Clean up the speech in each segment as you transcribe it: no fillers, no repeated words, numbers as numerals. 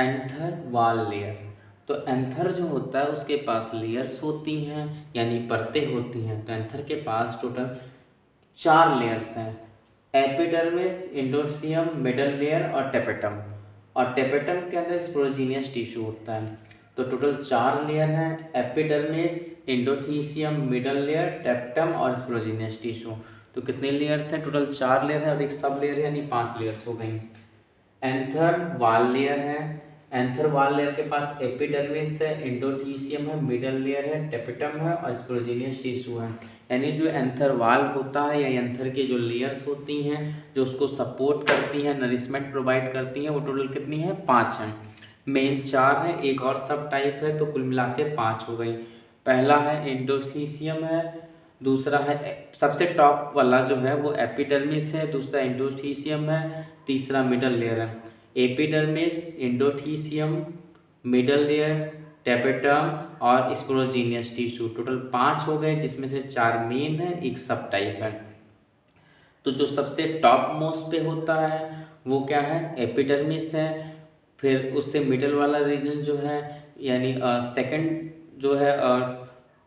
Anther वाल layer. तो anther जो होता है उसके पास लेयर्स होती हैं, यानी परतें होती हैं। तो एंथर के पास टोटल 4 लेयर्स हैं, एपिडर्मिस, इंडोसियम, मिडल लेयर और टेपेटम। और टेपेटम के अंदर स्पोरोजीनियस टिश्यू होता है। तो टोटल 4 लेयर हैं, epidermis, endothecium, middle layer, tapetum और स्पोरोजीनियस टिश्यू। तो कितने लेयर्स हैं? टोटल 4 लेयर है और एक सब लेयर है, यानी 5 लेयर्स हो गई। एंथर वाल लेयर है, एंथर वाल लेयर के पास एपिडर्मिस है, इंडोथीसियम है, मिडल लेयर है, टेपिटम है और स्पोरोजीनियस टिश्यू है। यानी जो एंथर वाल होता है या एंथर की जो लेयर्स होती हैं जो उसको सपोर्ट करती हैं, नरिशमेंट प्रोवाइड करती हैं, वो टोटल कितनी है? 5 हैं। मेन 4 है, एक और सब टाइप है, तो कुल मिला के 5 हो गई। पहला है इंडोथीसियम है, दूसरा है सबसे टॉप वाला जो है वो एपिडर्मिस है, दूसरा इंडोथीसियम है, तीसरा मिडल लेयर है। Epidermis, endothecium, middle layer, tapetum और स्पोरोजीनियस टिश्यू, टोटल 5 हो गए, जिसमें से 4 मेन है, एक सब टाइप है। तो जो सबसे टॉप मोस्ट पे होता है वो क्या है? एपिडर्मिस है। फिर उससे मिडल वाला रीजन जो है, यानी सेकंड जो है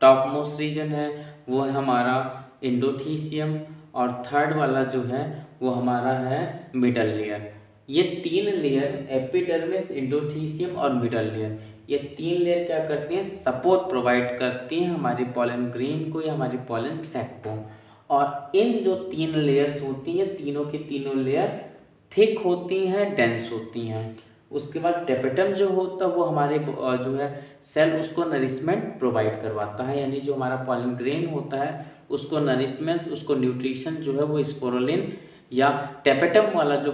टॉप मोस्ट रीजन है, वो है हमारा इंडोथीसियम। और थर्ड वाला जो है वो हमारा है मिडल लेयर। ये 3 लेयर, एपिडर्मिस, इंडोथीसियम और मिडल लेयर, ये 3 लेयर क्या करती हैं? सपोर्ट प्रोवाइड करती हैं हमारी पॉलन ग्रेन को या हमारी पॉलन सैक को। और इन जो 3 लेयर्स होती हैं, तीनों की तीनों लेयर थिक होती हैं, डेंस होती हैं। उसके बाद टेपेटम जो होता है वो हमारे जो है सेल उसको नरिशमेंट प्रोवाइड करवाता है, यानी जो हमारा पॉलन ग्रेन होता है उसको नरिशमेंट, उसको न्यूट्रिशन जो है वो स्पोरुलिन या टेपेटम वाला जो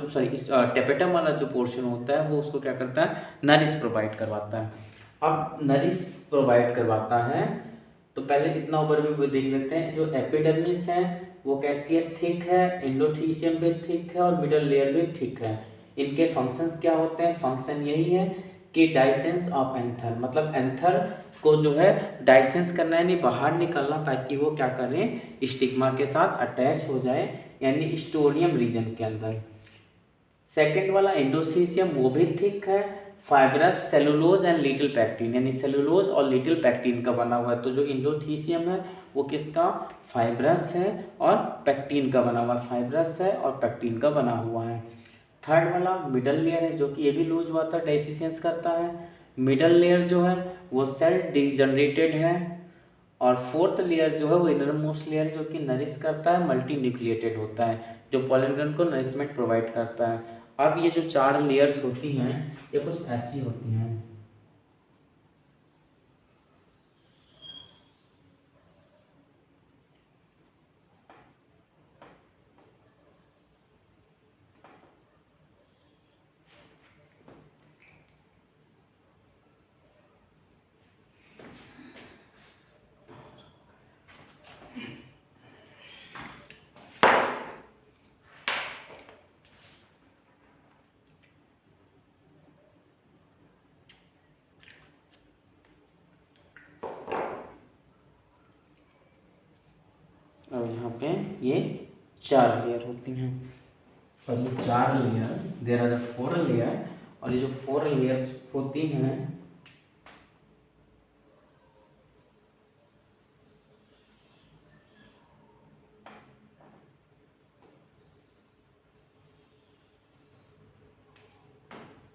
टेपेटम वाला जो पोर्शन होता है वो उसको क्या करता है? नरिश प्रोवाइड करवाता है। अब नरिश प्रोवाइड करवाता है तो पहले इतना ओवरव्यू देख लेते हैं। जो एपिडर्मिस है वो कैसी है? थिक है, इंडोथीसियम भी थिक है और मिडल लेयर भी थिक है। इनके फंक्शंस क्या होते हैं? फंक्शन यही है कि डाइसेंस ऑफ एंथर, मतलब एंथर को जो है डाइसेंस करना है, यानी बाहर निकलना, ताकि वो क्या करें? स्टिग्मा के साथ अटैच हो जाए, यानी स्टोरियम रीजन के अंदर। सेकेंड वाला इंडोसीसियम वो भी थिक है, fibrous, cellulose and little pectin, यानी सेलुलोज और लिटिल पैक्टिन का बना हुआ है। तो जो इंडोथीसियम है वो किसका? फाइब्रस है और पैक्टिन का बना हुआ है, फाइब्रस है और पैक्टिन का बना हुआ है। थर्ड वाला मिडल लेयर है जो कि ये भी लूज हुआ था, डाइसेशन करता है। मिडल लेयर जो है वो सेल डिजनरेटेड है। और फोर्थ लेयर जो है वो इनर मोस्ट लेयर जो कि नरिश करता है, मल्टी न्यूक्लिएटेड होता है, जो पॉलन ग्रेन को नरिशमेंट प्रोवाइड करता है। अब ये जो 4 लेयर्स होती हैं ये कुछ ऐसी होती हैं। और यहाँ पे ये 4 लेयर होती हैं। और ये 4 लेयर, देयर आर 4 लेयर, और ये जो 4 लेयर्स होती हैं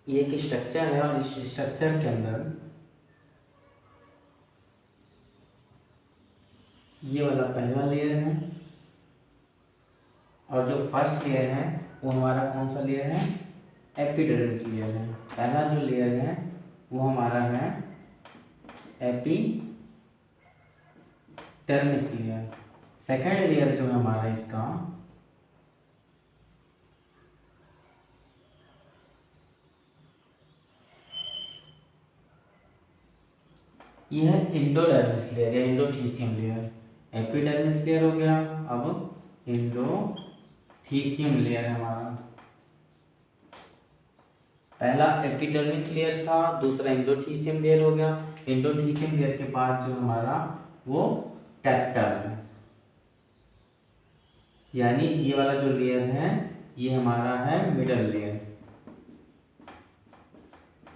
ये एक स्ट्रक्चर है, और इस स्ट्रक्चर के अंदर ये वाला पहला लेयर है, और जो फर्स्ट लेयर है वो हमारा कौन सा लेयर है? एपिडर्मिस लेयर है। पहला जो लेयर है वो हमारा है एपिडर्मिस लेयर। सेकेंड लेयर जो है हमारा इसका ये है इंडोडर्मिस लेयर या इंडोथीसियम लेयर। एपिडर्मिस लेयर हो गया, अब इंडोथीसियम लेयर है हमारा। पहला एपिडर्मिस लेयर था, दूसरा इंडोथीसियम लेयर हो गया। इंडोथीसियम लेयर के बाद जो हमारा वो टेप्टल है, यानी ये वाला जो लेयर है ये हमारा है मिडल लेयर।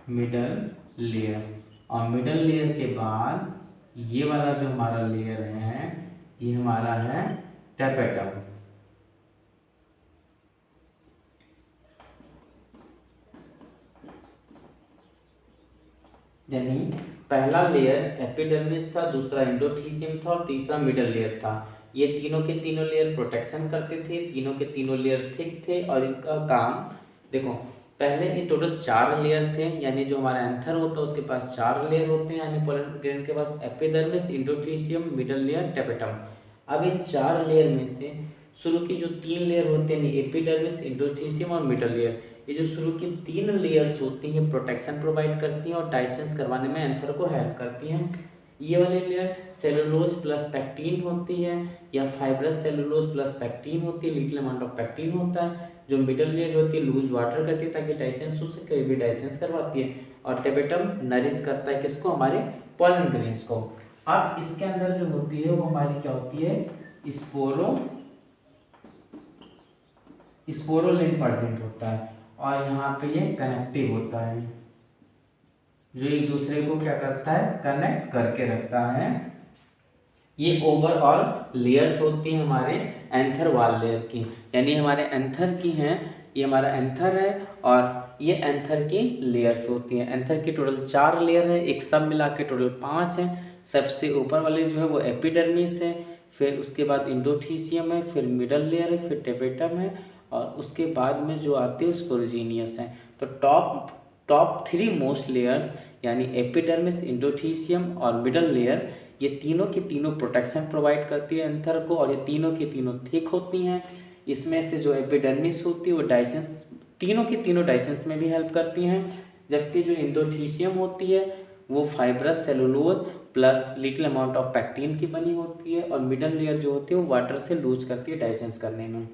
मिडल लेयर, और मिडल लेयर के बाद ये वाला जो हमारा लेयर है ये हमारा है टेपेटम। यानी पहला लेयर एपिडर्मिस था, दूसरा एंडोथीसियम था और तीसरा मिडल लेयर था। ये तीनों के तीनों लेयर प्रोटेक्शन करते थे, तीनों के तीनों लेयर थिक थे और इनका काम देखो, पहले ये टोटल 4 लेयर थे, यानी जो हमारा एंथर होता है उसके पास 4 लेयर होते हैं, यानी पोलन ग्रेन के पास epidermis, endothecium, middle layer, tapetum. अब इन 4 लेयर में से शुरू की जो 3 लेयर होते हैं, एपिडर्मिस, एंडोथीसियम और मिडल लेयर, ये जो शुरू की 3 लेयर्स होती हैं प्रोटेक्शन प्रोवाइड करती हैं और डाइसेंस करवाने में एंथर को हेल्प करती हैं। ये वाली लेयर सेलुलोज प्लस पैक्टीन होती है या फाइब्रस सेलुलोज प्लस पैक्टीन होती है, लिटिल अमाउंट ऑफ पैक्टीन होता है। जो मिडल लेयर होती है लूज वाटर करती है ताकि डाइसेंस हो सके, भी डाइसेंस करवाती है। और टेपेटम नरिश करता है किसको, हमारे पॉलन ग्रेन्स को। अब इसके अंदर जो होती है वो हमारी क्या होती है, स्पोरोलिन प्रेजेंट होता है और यहाँ पे ये कनेक्टिव होता है, जो एक दूसरे को क्या करता है, कनेक्ट करके रखता है। ये ओवरऑल लेयर्स होती हैं हमारे एंथर वाल लेयर की, यानी हमारे एंथर की हैं, ये हमारा एंथर है और ये एंथर की लेयर्स होती हैं। एंथर की टोटल 4 लेयर है, एक सब मिला के टोटल 5 है। सबसे ऊपर वाले जो है वो एपिडर्मिस है, फिर उसके बाद एंडोथीसियम है, फिर मिडल लेयर है, फिर टेपेटम है और उसके बाद में जो आती है स्पोरोजीनियस है। तो टॉप 3 मोस्ट लेयर्स यानी एपिडर्मिस, एंडोथीसियम और मिडल लेयर, ये तीनों की तीनों प्रोटेक्शन प्रोवाइड करती है एंथर को और ये तीनों की तीनों थिक होती हैं। इसमें से जो एपिडर्मिस होती है वो डाइसेंस, तीनों की तीनों डाइसेंस में भी हेल्प करती हैं, जबकि जो एंडोथीसियम होती है वो fibrous cellulose plus little amount of pectin की बनी होती है और मिडल लेयर जो होती है वो वाटर से लूज करती है डाइसेंस करने में।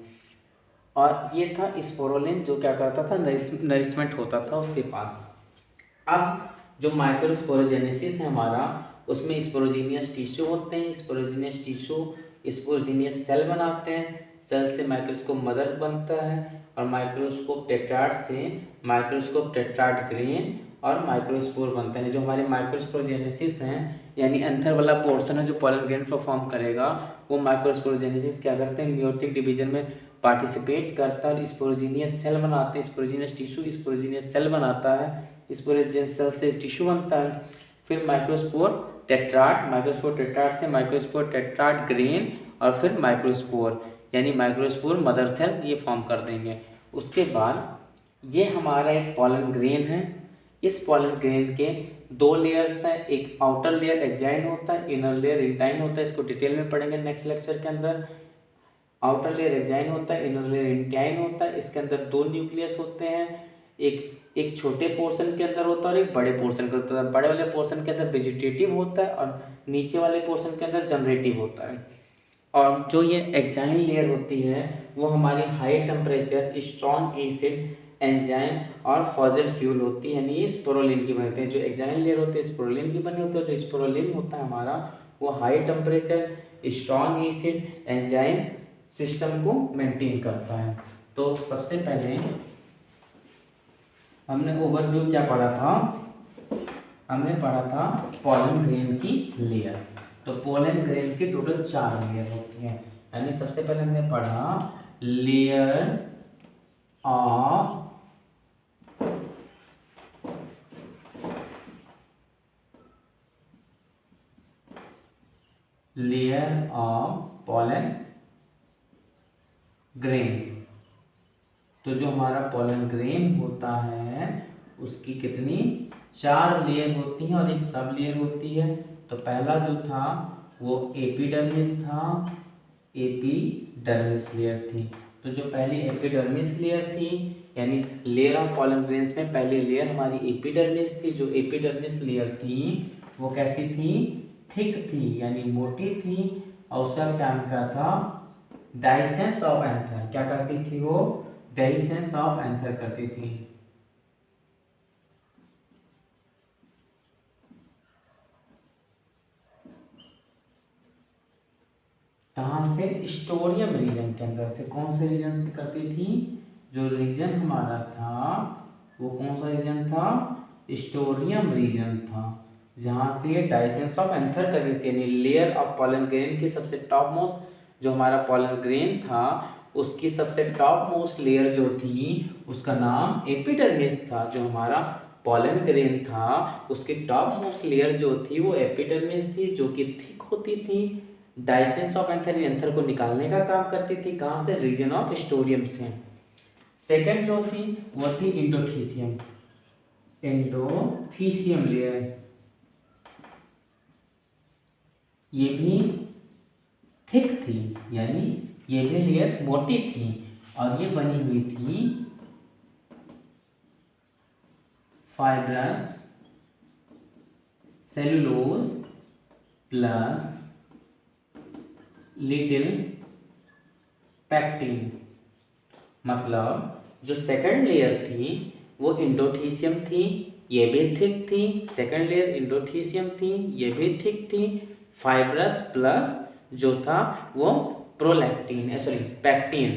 और ये था स्पोरोलिन जो क्या करता था, नरिशमेंट होता था उसके पास। अब जो माइक्रोस्पोरोजेनेसिस है हमारा, उसमें स्पोरोजीनियस टिश्यू होते हैं, स्पोरोजीनियस टिश्यू स्पोरोजीनियस सेल बनाते हैं, सेल से माइक्रोस्कोप मदर बनता है और माइक्रोस्कोप टेट्राड से माइक्रोस्कोप टेट्राड ग्रेन और माइक्रोस्पोर बनते हैं। जो हमारे माइक्रोस्पोरोजेनेसिस हैं यानी एंथर वाला पोर्शन है जो पॉलन ग्रेन परफॉर्म करेगा, वो माइक्रोस्पोरोजेनेसिस क्या करते हैं, मियोटिक डिवीजन में पार्टिसिपेट करता है और स्पोरोजीनियस सेल बनाते हैं, स्पोरोजीनियस टिश्यू स्पोरोजीनियस सेल बनाता है, स्पोरोजीनियस सेल से टिश्यू बनता है। फिर माइक्रोस्पोर टेट्राड से माइक्रोस्पोर टेट्राड ग्रेन और फिर माइक्रोस्पोर यानी माइक्रोस्पोर मदर सेल ये फॉर्म कर देंगे। उसके बाद ये हमारा एक पॉलन ग्रेन है, इस पॉलन ग्रेन के 2 लेयर्स हैं, एक आउटर लेयर एक्जाइन होता है, इनर लेयर इंटाइन होता है, इसको डिटेल में पढ़ेंगे नेक्स्ट लेक्चर के अंदर। आउटर लेयर एक्जाइन होता है, इनर लेयर इंटाइन होता है, इसके अंदर 2 न्यूक्लियस होते हैं, एक छोटे पोर्शन के अंदर होता है और एक बड़े पोर्शन के अंदर। बड़े वाले पोर्शन के अंदर वेजिटेटिव होता है और नीचे वाले पोर्शन के अंदर जनरेटिव होता है। और जो ये एक्जाइन लेयर होती है वो हमारी high temperature strong acid enzyme और फॉजल फ्यूल होती है, यानी ये स्पोरोलिन की बनते हैं। जो एक्जाइन लेयर होती है स्पोरोलिन की बनी होती है, जो स्पोरोलिन होता है हमारा वो high temperature strong acid enzyme system को मेंटेन करता है। तो सबसे पहले हमने ओवरव्यू क्या पढ़ा था, हमने पढ़ा था पॉलन ग्रेन की लेयर। तो पॉलन ग्रेन की टोटल 4 लेयर होती हैं, यानी सबसे पहले हमने पढ़ा लेयर ऑफ पॉलन ग्रेन। तो जो हमारा पॉलन ग्रेन होता है उसकी कितनी 4 लेयर होती हैं और एक सब लेयर होती है। तो पहला जो था वो एपिडर्मिस था, एपिडर्मिस लेयर थी। तो जो पहली एपिडर्मिस लेयर थी यानी लेयर ऑफ पॉलन ग्रेन्स में पहली लेयर हमारी एपिडर्मिस थी। जो एपिडर्मिस लेयर थी वो कैसी थी, थिक थी यानी मोटी थी और उसका काम क्या था, डाइसेंस ऑफ एंथर क्या करती थी, वो डाइसेंस ऑफ एंथर करती थी। कहाँ से, स्टोरियम रीजन के अंदर से। कौन से रीजन से करती थी, जो रीजन हमारा था वो कौन सा रीजन था, स्टोरियम रीजन था, जहाँ से ये डाइसेंस ऑफ एंथर करी थी, यानी लेयर ऑफ पॉलन ग्रेन की सबसे टॉप मोस्ट जो हमारा पॉलन ग्रेन था उसकी सबसे टॉप मोस्ट लेयर जो थी उसका नाम एपिडर्मिस था। जो हमारा पॉलन ग्रेन था उसकी टॉप मोस्ट लेयर जो थी वो एपिडर्मिस थी, जो कि थिक होती थी, डाइसेंस ऑफ एंथर एंथर को निकालने का काम करती थी। कहाँ से? रीजन ऑफ स्टोरियम से। सेकेंड जो थी वो थी इंडोथीसियम, एंडोथीसियम लेयर, ये भी थिक थी, यानी ये भी लेयर मोटी थी और ये बनी हुई थी fibrous cellulose plus little pectin. मतलब जो सेकंड लेयर थी वो इंडोथीसियम थी, ये भी थिक थी। सेकंड लेयर इंडोथीसियम थी, ये भी थिक थी। फाइब्रस प्लस जो था वो प्रोलैक्टिन सॉरी पैक्टिन,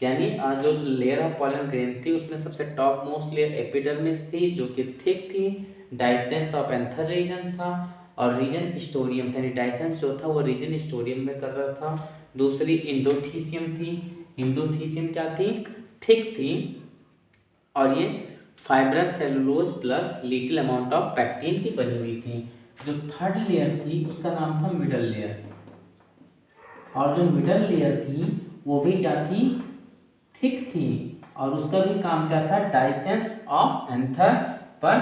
यानी जो लेयर ऑफ पॉलन ग्रेन थी उसमें सबसे टॉप मोस्ट लेयर एपिडर्मिस थी जो कि थिक थी, डाइसेंस ऑफ एंथर रीजन था और रीजन स्टोरियम था, यानी डाइसेंस जो था वो रीजन स्टोरियम में कर रहा था। दूसरी इंडोथीसियम थी, इंडोथीसियम क्या थी? थिक थी और ये fibrous cellulose plus little amount of pectin की बनी हुई थी। जो थर्ड लेयर थी उसका नाम था मिडल लेयर, और जो मिडल लेयर थी वो भी क्या थी? थिक थी और उसका भी काम क्या था? डाइसेंस ऑफ एंथर पर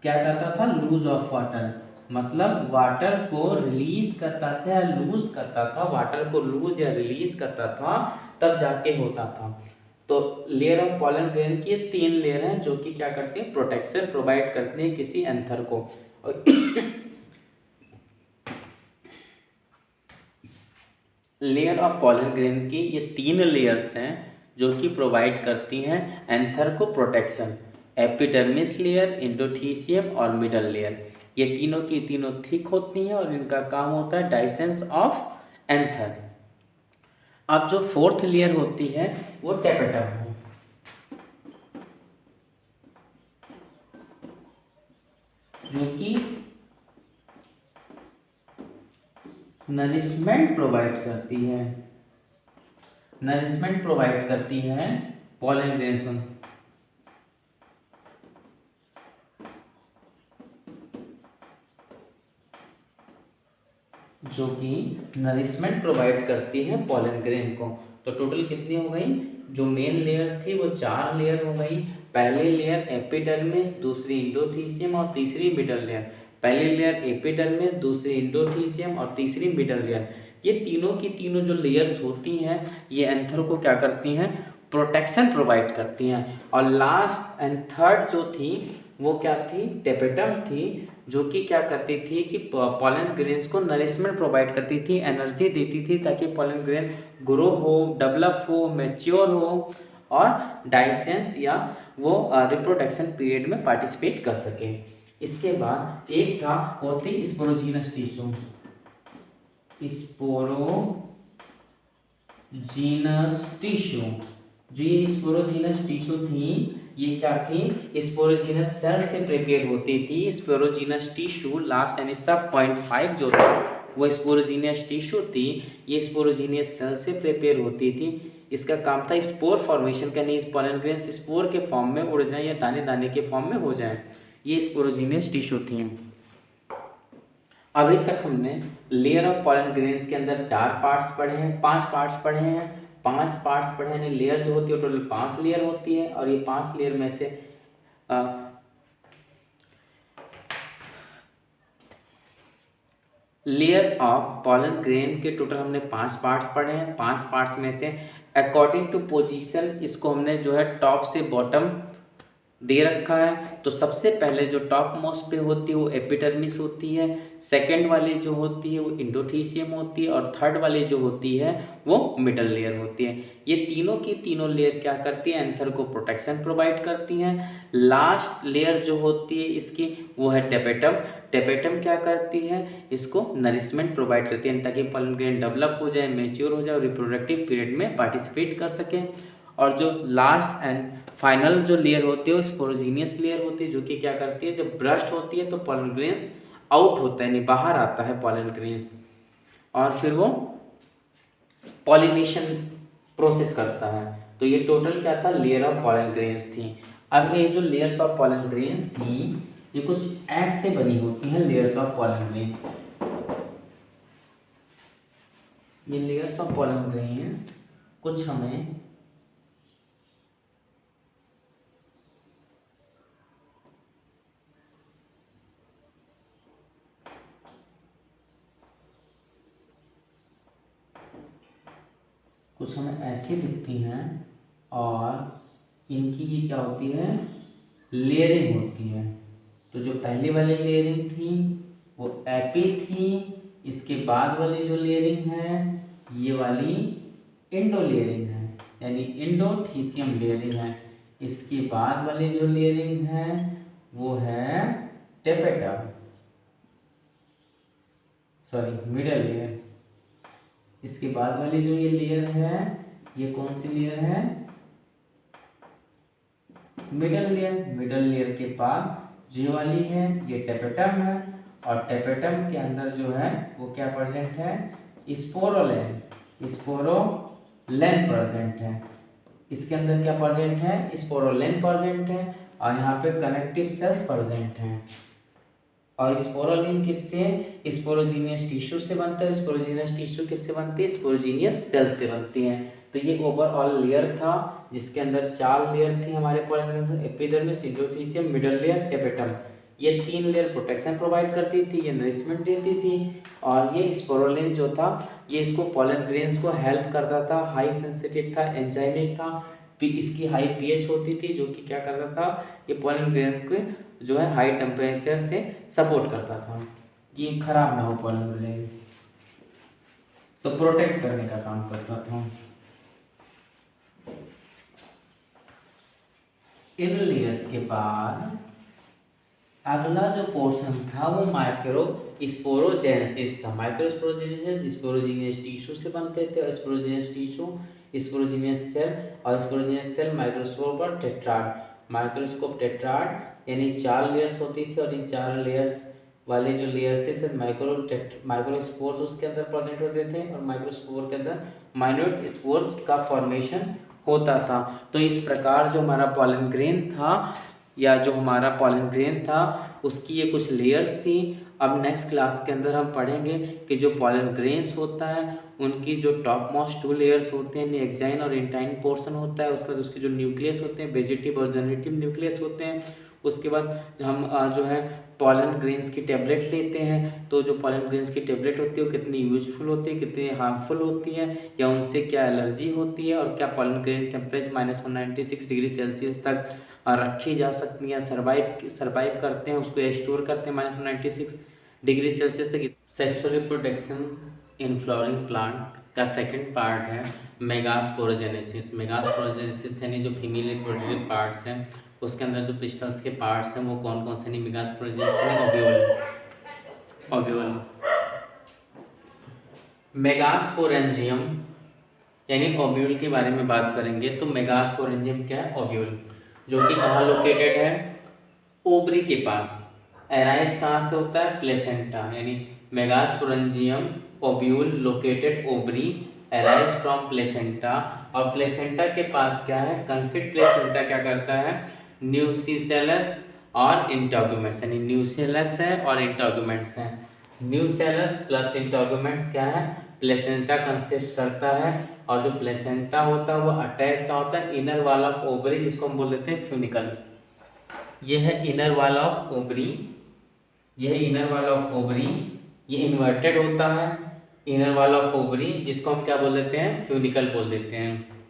क्या करता था? लूज ऑफ वाटर, मतलब वाटर को रिलीज करता था या लूज करता था, वाटर को लूज या रिलीज करता था तब जाके होता था। तो लेयर ऑफ पॉलन ग्रेन की 3 लेयर हैं जो कि क्या करती हैं? प्रोटेक्शन प्रोवाइड करती हैं किसी एंथर को। लेयर ऑफ पॉलन ग्रेन की ये 3 लेयर्स हैं जो कि प्रोवाइड करती हैं एंथर को प्रोटेक्शन, एपिडर्मिस लेयर, इंडोथीसियम और मिडल लेयर। ये तीनों की तीनों थिक होती हैं और इनका काम होता है डाइसेंस ऑफ एंथर। अब जो फोर्थ लेयर होती है वो टेपेटम है, जो कि नरिशमेंट प्रोवाइड करती है, नरिशमेंट प्रोवाइड करती है पॉलन ग्रेन्स को, जो कि नरिशमेंट प्रोवाइड करती है पॉलन ग्रेन को। तो टोटल कितनी हो गई? जो मेन लेयर्स थी वो 4 लेयर हो गई। पहली लेयर एपिडर्मिस, दूसरी इंडोथीसियम और तीसरी मिडल लेयर। पहली लेयर एपिडर्मिस, दूसरी इंडोथीसियम और तीसरी मिडल लेयर। ये तीनों की तीनों जो लेयर्स होती हैं ये एंथर को क्या करती हैं? प्रोटेक्शन प्रोवाइड करती हैं। और लास्ट एंड थर्ड जो थी वो क्या थी? टेपेटम थी, जो कि क्या करती थी कि पॉलन ग्रेन्स को नरिशमेंट प्रोवाइड करती थी, एनर्जी देती थी ताकि पॉलन ग्रेन ग्रो हो, डेवलप हो, मैच्योर हो और डाइसेंस या वो रिप्रोडक्शन पीरियड में पार्टिसिपेट कर सके। इसके बाद एक था वो थी स्पोरोजीनस टिश्यू, स्पोरोजीनस टिश्यू। जो ये स्पोरोजीनस टिश्यू थी ये क्या थी? स्पोरोजीनस सेल से प्रिपेयर होती थी। स्पोरोजीनस टिश्यू लास्ट यानी सब 0.5 जो था वो स्पोरोजीनस टिश्यू थी। ये स्पोरोजीनस सेल से प्रिपेयर होती थी। इसका काम था स्पोर फॉर्मेशन का, नहीं पॉलन ग्रेन्स स्पोर के फॉर्म में उड़ जाए या दाने दाने के फॉर्म में हो जाए। ये स्पोरोजीनस टिश्यू थी। अभी तक हमने लेयर ऑफ पॉलन ग्रेन्स के अंदर 4 पार्ट्स पढ़े हैं, 5 पार्ट्स पढ़े हैं। 5 पार्ट्स पढ़े यानी लेयर जो होती है टोटल 5 लेयर होती है और ये 5 लेयर में से लेयर ऑफ पॉलन ग्रेन के टोटल हमने 5 पार्ट्स पढ़े हैं। 5 पार्ट्स में से अकॉर्डिंग टू पोजीशन इसको हमने जो है टॉप से बॉटम दे रखा है। तो सबसे पहले जो टॉप मोस्ट पे होती है वो एपिडर्मिस होती है, सेकंड वाली जो होती है वो इंडोथीसियम होती है और थर्ड वाली जो होती है वो मिडल लेयर होती है। ये तीनों की तीनों लेयर क्या करती है? एंथर को प्रोटेक्शन प्रोवाइड करती हैं। लास्ट लेयर जो होती है इसकी वो है टेपेटम। टेपेटम क्या करती है? इसको नरिशमेंट प्रोवाइड करती है ताकि पॉलन ग्रेन डेवलप हो जाए, मैच्योर हो जाए और रिप्रोडक्टिव पीरियड में पार्टिसिपेट कर सके। और जो लास्ट एंड फाइनल जो लेयर होती है वो स्पोरोजीनियस लेयर होती है, जो कि क्या करती है, जब ब्रस्ट होती है तो पॉलन ग्रेन्स आउट होता है, यानी बाहर आता है पॉलन ग्रेन्स, और फिर वो पॉलिनेशन प्रोसेस करता है। तो ये टोटल क्या था, लेयर ऑफ पॉलन ग्रेन्स थी। अब ये जो लेयर्स ऑफ पॉलन ग्रेन्स थी ये कुछ ऐसे बनी होती हैं, लेयर्स ऑफ पॉलन ग्रेन्स। ये लेयर्स ऑफ पॉलन ग्रेन्स कुछ हमें ऐसी दिखती हैं, और इनकी ये क्या होती है, लेयरिंग होती है। तो जो पहली वाली लेयरिंग थी वो एपी थी, इसके बाद वाली जो लेयरिंग है ये वाली इंडो लेयरिंग है, यानी इंडोथीसियम लेयरिंग है। इसके बाद वाली जो लेयरिंग है वो है टेपेटम, सॉरी मिडल लेयर। इसके बाद वाली जो ये लेयर है ये कौन सी लेयर है, मिडल लेयर। मिडल लेयर के बाद जो वाली है ये टेपेटम है, और टेपेटम के अंदर जो है वो क्या प्रेजेंट है, स्पोरोलेन, स्पोरोलेन प्रेजेंट है। इसके अंदर क्या प्रेजेंट है, स्पोरोलेन प्रेजेंट है, और यहाँ पे कनेक्टिव सेल्स प्रेजेंट हैं। और स्पोरोलिन किससे, स्पोरोजीनियस टिश्यू से बनता है। स्पोरोजीनियस टिश्यू किससे बनती है, स्पोरोजीनियस सेल से बनती है। तो ये ओवरऑल लेयर था जिसके अंदर 4 लेयर थी हमारे pollen, epidermis, endothecium, middle layer, tapetum. ये 3 लेयर प्रोटेक्शन प्रोवाइड करती थी, ये नरिशमेंट देती थी, और ये स्पोरोलिन जो था ये इसको पॉलन ग्रेन्स को हेल्प करता था, हाई सेंसिटिव था, एंजाइमिक था, इसकी हाई पीएच होती थी, जो कि क्या करता था, ये पॉलन ग्रेन को जो है हाई टेम्परेचर से सपोर्ट करता था, ये खराब ना हो पॉलन ग्रेन, तो प्रोटेक्ट करने का काम करता था। इन लेयर्स के बाद अगला जो पोर्शन था वो माइक्रो स्पोरोजेनेसिस था। माइक्रो स्पोरोजेनेसिस स्पोरोजीनियस टिश्यू से बनते थे, और स्पोरोजीनियस टिश्यू स्पोरोजीनियस सेल, और स्पोरोजीनियस सेल माइक्रोस्कोप और टेट्राड। माइक्रोस्कोप टेट्राड यानी 4 लेयर्स होती थी, और इन 4 लेयर्स वाले जो लेयर्स थे सिर्फ माइक्रोस्पोर्स उसके अंदर प्रेजेंट होते थे, और माइक्रोस्पोर के अंदर माइन्यूट स्पोर्स का फॉर्मेशन होता था। तो इस प्रकार जो हमारा पॉलन ग्रेन था, या जो हमारा पॉलन ग्रेन था उसकी ये कुछ लेयर्स थी। अब नेक्स्ट क्लास के अंदर हम पढ़ेंगे कि जो पॉलन ग्रेन्स होता है उनकी जो टॉप मोस्ट 2 लेयर्स होते हैं, एक्साइन और इंटाइन पोर्शन होता है, उसके बाद उसके जो न्यूक्लियस होते हैं वेजिटेटिव और जनरेटिव न्यूक्लियस होते हैं। उसके बाद हम जो है पॉलन ग्रेन्स की टेबलेट लेते हैं, तो जो पॉलन ग्रेन्स की टेबलेट होती है वो कितनी यूजफुल होती है, कितनी हार्मफुल होती है, या उनसे क्या एलर्जी होती है, और क्या pollen grain temperature -196 degree Celsius तक रखी जा सकती हैं, सर्वाइव करते हैं, उसको स्टोर करते हैं -196 डिग्री सेल्सियस तक। Sexual reproduction in flowering plant का सेकंड पार्ट है मेगास्पोरोजेनेसिस। मेगास्पोरोजेनेसिस यानी जो फीमेल रिप्रोडक्टिव पार्ट्स हैं उसके अंदर जो पिस्टल्स के पार्ट्स हैं वो कौन कौन से, नहीं मेगास्पोरोजेनेसिस में ओव्यूल, मेगास्पोरेंजियम यानी ओव्यूल के बारे में बात करेंगे। तो मेगास्पोरेंजियम क्या है, ओव्यूल, जो कि कहाँ लोकेटेड है, ओवरी के पास। एराइज कहाँ से होता है, प्लेसेंटा, यानी megasporangium ovule located ovary arise from placenta. और प्लेसेंटा के पास क्या है, कंसिड प्लेसेंटा क्या करता है, न्यूसिसेलस और इंटोगुमेंट्स, यानी न्यूसेलस है और इंटोगुमेंट्स हैं। न्यूसेलस प्लस इंटोगुमेंट्स क्या है, प्लेसेंटा कंसिस्ट करता है। और जो प्लेसेंटा होता है वो अटैच का होता है इनर वॉल ऑफ ओवरी, जिसको हम बोल देते हैं फ्यूनिकल। ये है इनर वॉल ऑफ ओवरी, ये है इनर वॉल ऑफ ओवरी, ये इन्वर्टेड होता है इनर वॉल ऑफ ओवरी, जिसको हम क्या बोल देते हैं, फ्यूनिकल बोल देते हैं।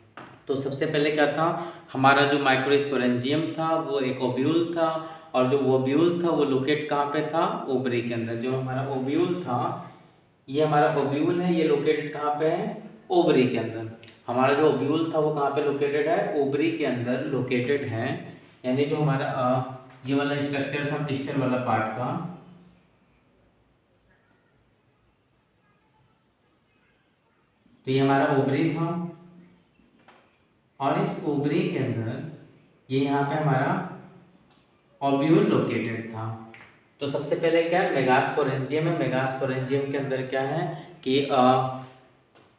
तो सबसे पहले क्या था, हमारा जो माइक्रोस्पोरेंजियम था वो एक ओव्यूल था, और जो ओव्यूल था वो लोकेट कहाँ पे था, ओवरी के अंदर। जो हमारा ओव्यूल था, ये हमारा ओव्यूल है, ये लोकेटेड कहाँ पे है, ओवरी के अंदर। हमारा जो ओव्यूल था वो कहाँ पे लोकेटेड है, ओवरी के अंदर लोकेटेड है। यानी जो हमारा ये वाला स्ट्रक्चर था टिस्टर वाला पार्ट का, तो ये हमारा ओवरी था, और इस ओवरी के अंदर ये यहाँ पे हमारा ओव्यूल लोकेटेड था। तो सबसे पहले क्या है, मेगास्पोरेंजियम है। मेगास्पोरेंजियम के अंदर क्या है कि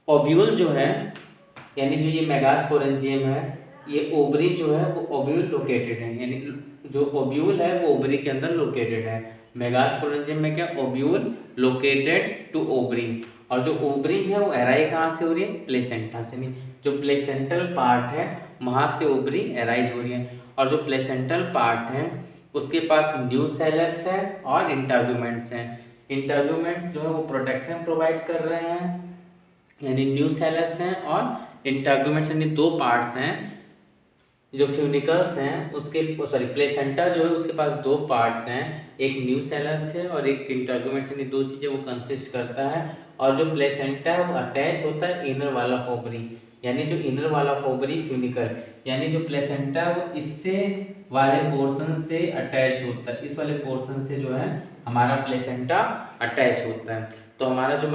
ओव्यूल जो है, यानी जो ये मेगास्पोरेंजियम है, ये ओवरी जो है वो ओव्यूल लोकेटेड है, यानी जो ओव्यूल है वो ओवरी के अंदर लोकेटेड है। मेगास्पोरेंजियम में क्या, ओव्यूल लोकेटेड टू ओवरी, और जो ओवरी है वो एराई कहाँ से हो रही है, प्लेसेंटा से। नहीं, जो प्लेसेंटल पार्ट है वहाँ से ओवरी एराइज हो रही है, और जो प्लेसेंटल पार्ट है उसके पास न्यूसेलस है और इंटरग्यूमेंट्स हैं। इंटरग्यूमेंट्स जो है वो प्रोटेक्शन प्रोवाइड कर रहे हैं, यानी न्यूसेलस हैं, और इंटरग्यूमेंट्स यानी दो पार्ट्स हैं। जो फ्यूनिकल्स हैं उसके प्लेसेंटा जो है उसके पास दो पार्ट्स हैं, एक न्यूसेलस है और एक इंटरग्यूमेंट्स, यानी दो चीज़ें वो कंसिस्ट करता है। और जो प्लेसेंटा है वो अटैच होता है इनर वाला फोबरी, यानी जो इनर वाला फोबरी फ्यूनिकल, यानी जो प्लेसेंटा है वो इससे वाले पोर्शन से अटैच होता है, इस वाले पोर्शन से जो है हमारा प्लेसेंटा अटैच होता है। तो हमारा जो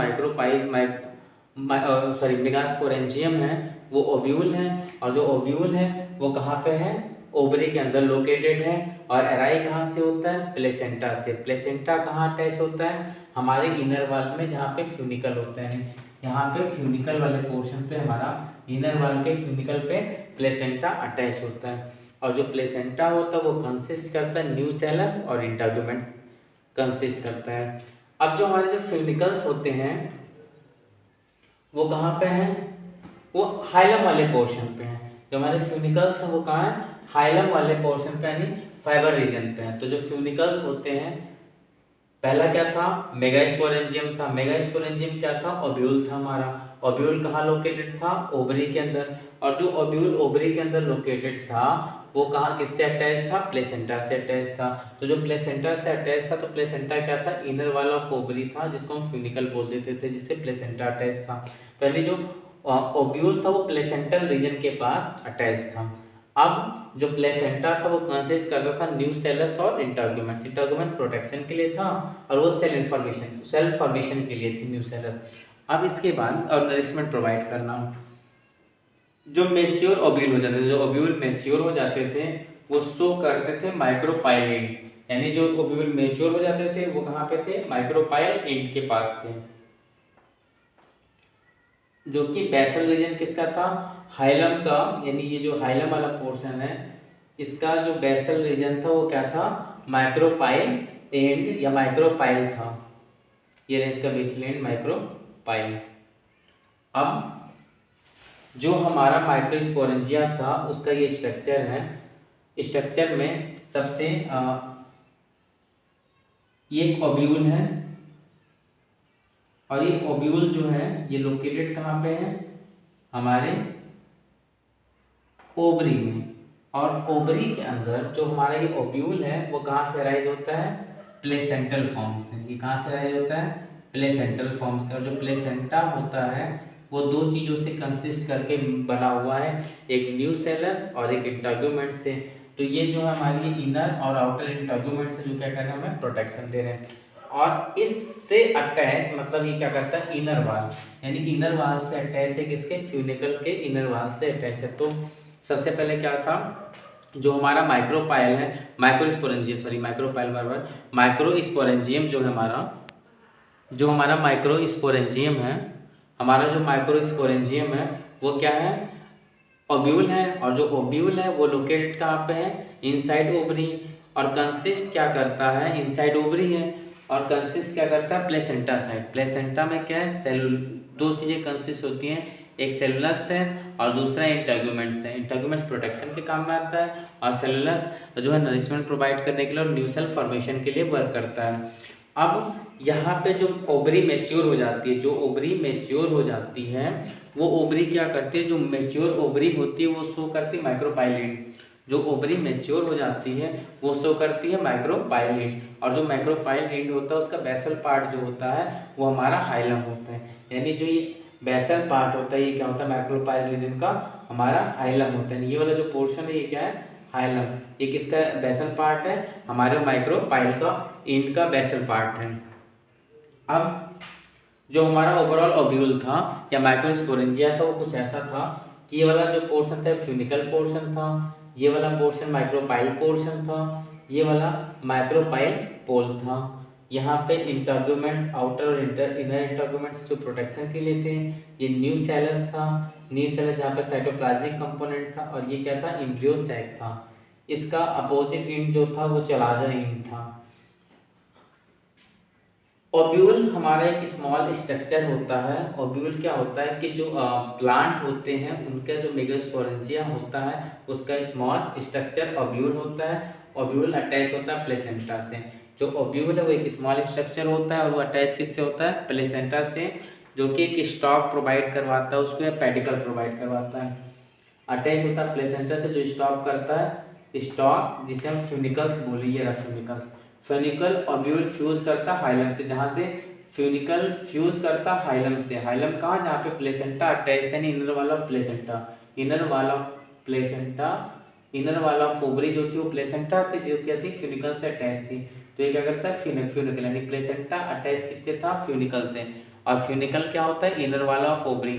मेगास्पोरेंजियम है वो ओव्यूल है, और जो ओव्यूल है वो कहाँ पे है, ओवरी के अंदर लोकेटेड है, और एराई कहाँ से होता है, प्लेसेंटा से। प्लेसेंटा कहाँ अटैच होता है, हमारे इनर वॉल में जहाँ पे फ्यूनिकल होता है, यहाँ पे फ्यूनिकल वाले पोर्शन पे हमारा इनर वॉल के फ्यूनिकल पे प्लेसेंटा अटैच होता है। और जो प्लेसेंटा होता है वो कंसिस्ट करता है न्यूसेलस और इंटरग्यूमेंट कंसिस्ट करता है। अब जो हमारे जो फ्यूनिकल्स होते हैं वो कहाँ पे हैं, वो हाइलम वाले पोर्शन पे हैं। जो हमारे फ्यूनिकल्स हैं वो कहाँ है, हाइलम वाले पोर्शन पे, यानी फाइबर रीजन पे हैं। तो जो फ्यूनिकल्स होते हैं, पहला क्या था, मेगास्पोरेंजियम था। मेगास्पोरेंजियम क्या था, ओव्यूल था हमारा। ओव्यूल कहाँ लोकेटेड था, ओवरी के अंदर। और जो ओव्यूल ओवरी के अंदर लोकेटेड था वो कहाँ किससे अटैच था, प्लेसेंटा से अटैच था। तो जो प्लेसेंटा से अटैच था, तो प्लेसेंटा क्या था, इनर वाला ऑफ ओवरी था, जिसको हम फ्यूनिकल बोल देते थे, जिससे प्लेसेंटा अटैच था। पहले जो ओव्यूल था वो प्लेसेंटल रीजन के पास अटैच था। अब जो प्लेसेंटा था वो कंसिस्ट करता था न्यूसेलस और इंटरग्यूमेंट्स। इंटरग्यूमेंट प्रोटेक्शन के लिए था और वो सेल फॉर्मेशन के लिए थी न्यूसेलस। अब इसके बाद और नरिशमेंट प्रोवाइड करना। जो मेच्योर ओव्यूल हो जाते थे, जो ओव्यूल मेच्योर हो जाते थे वो शो करते थे माइक्रोपाइल, यानी जो ओव्यूल मेच्योर हो जाते थे वो कहाँ पे थे, माइक्रोपाइल एंड के पास थे। जो कि बेसल रीजन किसका था, हाइलम का, यानी ये जो हाइलम वाला पोर्शन है इसका जो बेसल रीजन था वो क्या था, माइक्रोपाइल एंड या माइक्रोपाइल था। ये रहे इसका बेसल एंड माइक्रोपाइल। अब जो हमारा माइक्रोस्पोरेंजिया था उसका ये स्ट्रक्चर है। स्ट्रक्चर में सबसे ये एक ओव्यूल है, और ये ओव्यूल जो है ये लोकेटेड कहाँ पे है, हमारे ओवरी में। और ओवरी के अंदर जो हमारा ये ओव्यूल है वो कहाँ से राइज होता है, प्लेसेंटल फॉर्म से। ये कहाँ से राइज होता है, प्लेसेंटल फॉर्म से। और जो प्लेसेंटा होता है वो दो चीज़ों से कंसिस्ट करके बना हुआ है, एक न्यूसेलस और एक इंटरग्यूमेंट से। तो ये जो है हमारी इनर और आउटर इंटरग्यूमेंट से जो क्या कर रहे हैं, हमें प्रोटेक्शन दे रहे हैं। और इससे अटैच मतलब ये क्या करता है, इनर वाल, यानी इनर वाल से अटैच है किसके, फ्यूनिकल के इनर वाल से अटैच है। तो सबसे पहले क्या था, जो हमारा माइक्रोपाइल है, माइक्रोस्पोरेंजियम जो है हमारा माइक्रोस्पोरेंजियम है, हमारा जो माइक्रोस्पोरेंजियम है वो क्या है, ओव्यूल है। और जो ओव्यूल है वो लोकेटेड कहाँ पे है, इनसाइड ओवरी। और कंसिस्ट क्या करता है, इनसाइड ओवरी है, और कंसिस्ट क्या करता है, प्लेसेंटा साइड। प्लेसेंटा में क्या है, दो चीज़ें कंसिस्ट होती हैं, एक सेलुलस है और दूसरा इंटरग्यूमेंट्स है। इंटरग्यूमेंट्स प्रोटेक्शन के काम में आता है, और सेलुलस जो है नरिशमेंट प्रोवाइड करने के लिए और न्यू सेल फॉर्मेशन के लिए वर्क करता है। अब यहाँ पे जो ओवरी मैच्योर हो जाती है, जो ओवरी मैच्योर हो जाती है वो ओवरी क्या करती है, जो मैच्योर ओवरी होती है वो शो करती है माइक्रोपाइलेट। जो ओवरी मैच्योर हो जाती है वो शो करती है माइक्रोपाइलेट। और जो माइक्रोपाइलेट होता है उसका बेसल पार्ट जो होता है वो हमारा हाइलम होता है, यानी जो ये बेसल पार्ट होता है ये क्या होता है, माइक्रोपाइल रीजन का हमारा हाइलम होता है। ये वाला जो पोर्शन है ये क्या है, हाइलम। ये किसका बेसल पार्ट है, हमारे माइक्रोपाइल का एंड का बेसल पार्ट है। अब जो हमारा ओवरऑल ओव्यूल था या माइक्रोस्पोरेंजिया था वो कुछ ऐसा था। कि ये वाला जो पोर्शन था फ्यूनिकल पोर्शन था, ये वाला पोर्शन माइक्रोपाइल पोर्शन था, ये वाला माइक्रोपाइल पोल था। यहाँ पे इंटरग्यूमेंट्स आउटर और इनर इंटरग्यूमेंट्स जो प्रोटेक्शन के लिए थे, ये न्यूसेलस था। न्यूसेलस यहाँ पे साइटोप्लाज्मिक कंपोनेंट था, और ये क्या था, एम्ब्रियो सैक था। इसका अपोजिट एंड जो था वो चलाजा एंड था। ओब्यूल हमारा एक स्मॉल स्ट्रक्चर होता है। ओब्यूल क्या होता है कि जो प्लांट होते हैं उनका जो मेगास्पोरेंजिया होता है उसका स्मॉल स्ट्रक्चर ओब्यूल होता है। ओब्यूल अटैच होता है प्लेसेंटा से। जो ओब्यूल है वो एक स्मॉल स्ट्रक्चर होता है और वो अटैच किससे होता है, प्लेसेंटा से, जो कि एक स्टॉक प्रोवाइड करवाता है उसको, या पेडिकल प्रोवाइड करवाता है। अटैच होता है प्लेसेंटा से, जो स्टॉक करता है स्टॉक, जिसे हम फ्यूनिकल्स बोले, ये रहा फ्यूनिकल्स। फ्यूनिकल ओब्यूल फ्यूज करता हाइलम से, जहाँ से फ्यूनिकल फ्यूज करता हाइलम से। हाइलम कहाँ, जहाँ पे प्लेसेंटा अटैच है, इनर वाला प्लेसेंटा, इनर वाला प्लेसेंटा, इनर वाला फोबरी जो थी वो प्लेसेंटा थी, जो क्या थी, फ्यूनिकल से अटैच थी। तो ये क्या करता है, फ्यूनिकल, यानी प्लेसेंटा अटैच किससे था, फ्यूनिकल से। और फ्यूनिकल क्या होता है, इनर वाला फोबरी,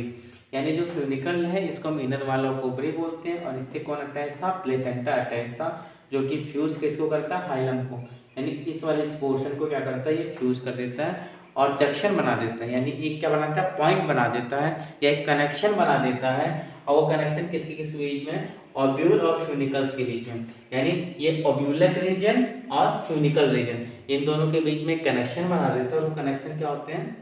यानी जो फ्यूनिकल है इसको हम इनर वाला फोबरी बोलते हैं। और इससे कौन अटैच था, प्लेसेंटा अटैच था, जो कि फ्यूज किसको करता है, हाइलम को, यानी इस वाले पोर्शन को क्या करता है, ये फ्यूज कर देता है और जंक्शन बना देता है, यानी एक क्या बनाता है, पॉइंट बना देता है या एक कनेक्शन बना देता है। और वो कनेक्शन किसके किस बीच में, ओब्यूल और फ्यूनिकल्स के बीच में, यानी ये ओब्यूलक रीजन और फ्यूनिकल रीजन, इन दोनों के बीच में कनेक्शन बना देता है। और वो कनेक्शन क्या होते हैं,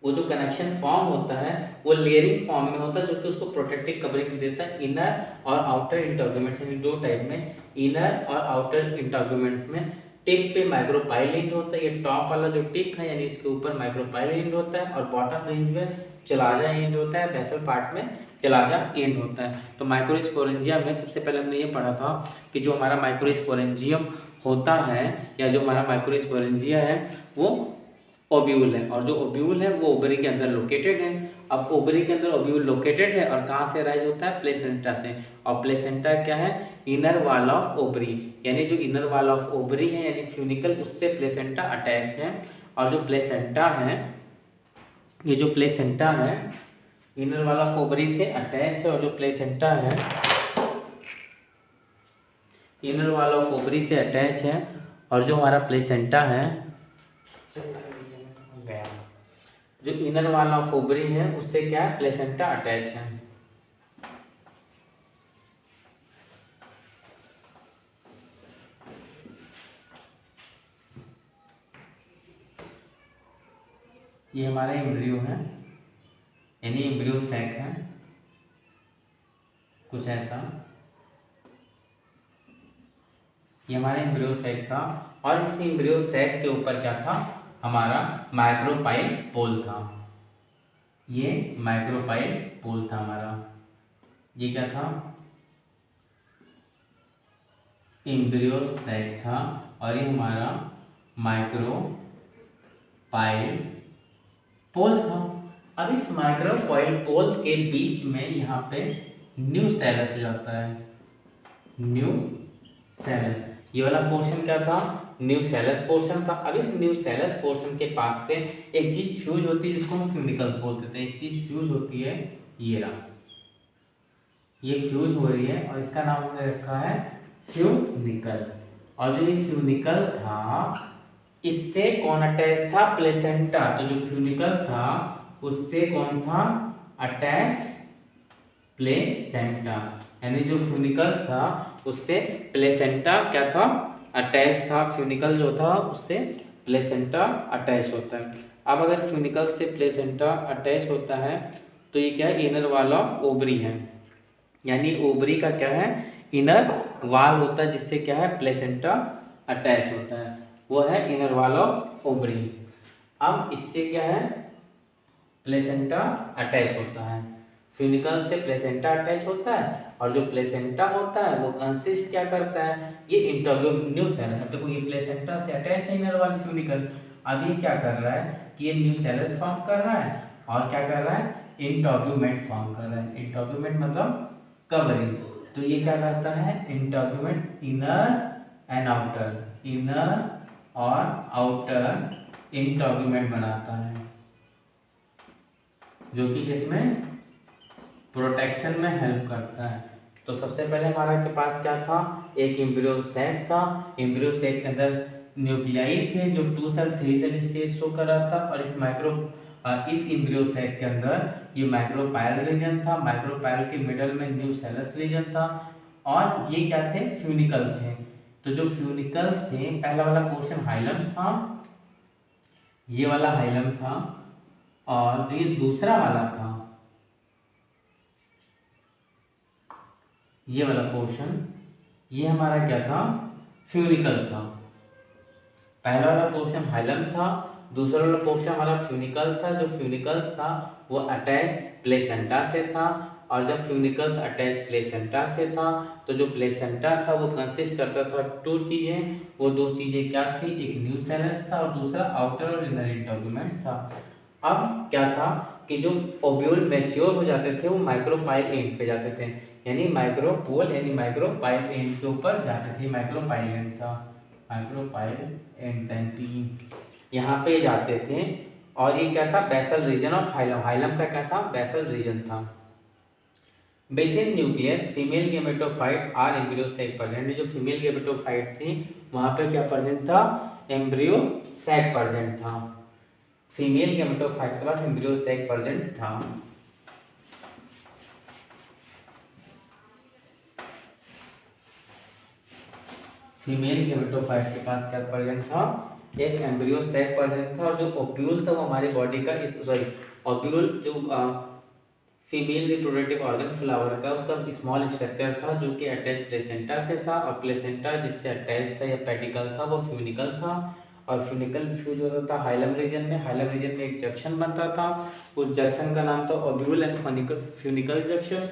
वो जो कनेक्शन फॉर्म होता है वो लेयरिंग फॉर्म में होता है, जो कि उसको प्रोटेक्टिव कवरिंग देता है इनर और आउटर इंटरग्यूमेंट्स, यानी दो टाइप में, इनर और आउटर इंटरग्यूमेंट्स में। टिप पे माइक्रोपाइल एंड होता है, ये टॉप वाला जो टिप है यानी इसके ऊपर माइक्रोपाइल एंड होता है, और बॉटम रेंज में चलाजा एंड होता है, बेसल पार्ट में चलाजा एंड होता है। तो माइक्रोस्पोरेंजियम में सबसे पहले हमने ये पढ़ा था कि जो हमारा माइक्रोस्पोरेंजियम होता है, या जो हमारा माइक्रोस्पोरेंजिया है वो ओब्यूल है, और जो ओब्यूल है वो ओवरी के अंदर लोकेटेड है। अब ओवरी के अंदर ओब्यूल लोकेटेड है, और कहाँ से राइज होता है, प्लेसेंटा से। और प्लेसेंटा क्या है, इनर वॉल ऑफ ओवरी, यानी जो इनर वॉल ऑफ ओवरी है यानी फ्यूनिकल, उससे प्लेसेंटा अटैच है। और जो प्लेसेंटा है, ये जो प्लेसेंटा है इनर वॉल ऑफ ओवरी से अटैच है, और जो प्लेसेंटा है इनर वॉल ऑफ ओवरी से अटैच है। और जो हमारा प्लेसेंटा है, जो इनर वॉल ऑफ ओवरी है उससे क्या है, प्लेसेंटा अटैच है। ये हमारा एम्ब्रियो है, यानी एम्ब्रियो सैक है, कुछ ऐसा। ये हमारा एम्ब्रियो सैक था, और इस एम्ब्रियो सैक के ऊपर क्या था, हमारा माइक्रोपाइल पोल था। ये माइक्रोपाइल पोल था हमारा। ये क्या था, एम्ब्रियो सैक था, और ये हमारा माइक्रोपाइल पोल था। अब इस माइक्रोपाइल पोल के बीच में यहाँ पे न्यूसेलस हो जाता है, न्यूसेलस। ये वाला पोर्शन क्या था, न्यूसेलस पोर्शन था। अब इस न्यूसेलस पोर्शन के पास से एक चीज फ्यूज होती है जिसको हम फ्यूनिकल्स बोलते थे। एक चीज फ्यूज होती है, ये रहा, ये फ्यूज हो रही है, और इसका नाम हमने रखा है फ्यूनिकल। और जो ये फ्यूनिकल था इससे कौन अटैच था, प्लेसेंटा। तो जो फ्यूनिकल था उससे कौन था अटैच, प्लेसेंटा, यानी जो फ्यूनिकल्स था उससे प्लेसेंटा क्या था, अटैच था। फ्यूनिकल जो था उससे प्लेसेंटा अटैच होता है। अब अगर फ्यूनिकल से प्लेसेंटा अटैच होता है तो ये क्या है, इनर वॉल ऑफ ओवरी है, यानी ओवरी का क्या है, इनर वॉल होता है जिससे क्या है, प्लेसेंटा अटैच होता है, वो है इनर वॉल ऑफ ओवरी। अब इससे क्या है, प्लेसेंटा अटैच होता है, फ्यूनिकल से प्लेसेंटा अटैच होता है। और जो प्लेसेंटा होता है वो कंसिस्ट क्या करता है, ये न्यूसेलस। अब देखो ये प्लेसेंटा से अटैच है इनर वॉल फ्यूनिकल। अब ये क्या कर रहा है कि ये न्यूसेलस फॉर्म कर रहा है, और क्या कर रहा है, इंटॉग्यूमेंट फॉर्म कर रहा है। इंटॉग्यूमेंट मतलब कवरिंग। तो ये क्या करता है, इंटॉग्यूमेंट, इनर एंड आउटर, इनर और आउटर इंटॉग्यूमेंट बनाता है, जो कि इसमें प्रोटेक्शन में हेल्प करता है। तो सबसे पहले हमारा के पास क्या था, एक एम्ब्रियो सैक था। एम्ब्रियो सैक के अंदर न्यूक्लियाई थे जो 2 सेल 3 सेल स्टेज शो कर रहा था, और इस एम्ब्रियो सैक के अंदर ये माइक्रोपाइल रीजन था। माइक्रोपाइल के मिडल में न्यूसेलस रीजन था, और ये क्या थे, फ्यूनिकल थे। तो जो फ्यूनिकल्स थे, पहला वाला पोर्शन हाइलम था, ये वाला हाइलम था, और जो ये दूसरा वाला था, ये वाला पोर्शन, ये हमारा क्या था, फ्यूनिकल था। पहला वाला पोर्शन हाइलम था, दूसरा वाला पोर्शन हमारा फ्यूनिकल था। जो फ्यूनिकल्स था वो अटैच प्लेसेंटा से था, और जब फ्यूनिकल्स अटैच प्लेसेंटा से था तो जो प्लेसेंटा था वो कंसिस्ट करता था 2 चीज़ें। वो 2 चीज़ें क्या थी, एक न्यूसेलस था और दूसरा आउटर और इनर इंटेगुमेंट्स था। अब क्या था कि जो ओव्यूल मैच्योर हो जाते थे वो माइक्रोपाइल एंड पे जाते थे, यानी माइक्रोपोल यानी माइक्रोपाइल एंड के ऊपर जाते थे। माइक्रोपाइल एंड था, माइक्रोपाइल एंड यहाँ पे जाते थे। और ये क्या था, basal region of hilum. Hilum का क्या था, बेसल रीजन था। Within nucleus female gametophyte or embryo sac present. जो फीमेल गेमेटोफाइट थी वहाँ पे क्या प्रेजेंट था, एम्ब्रियो सैक प्रेजेंट था। फीमेल गेमेटोफाइट के पास एम्ब्रियो सैक प्रेजेंट था। फीमेल गेमेटोफाइट के पास क्या प्रेजेंट था, एक एम्ब्रियो सैक प्रेजेंट था। और जो ओव्यूल था वो हमारी बॉडी का ओव्यूल जो फीमेल रिप्रोडक्टिव ऑर्गन फ्लावर का उसका स्मॉल स्ट्रक्चर था जो कि अटैच प्लेसेंटा से था, और प्लेसेंटा जिससे अटैच था या पेडिकल था वो फ्यूनिकल था, और फ्यूनिकल फ्यूज होता था हाइलम रीजन में। हाइलम रीजन में एक जंक्शन बनता था, उस जंक्शन का नाम था ओव्यूल एंड फ्यूनिकल जंक्शन।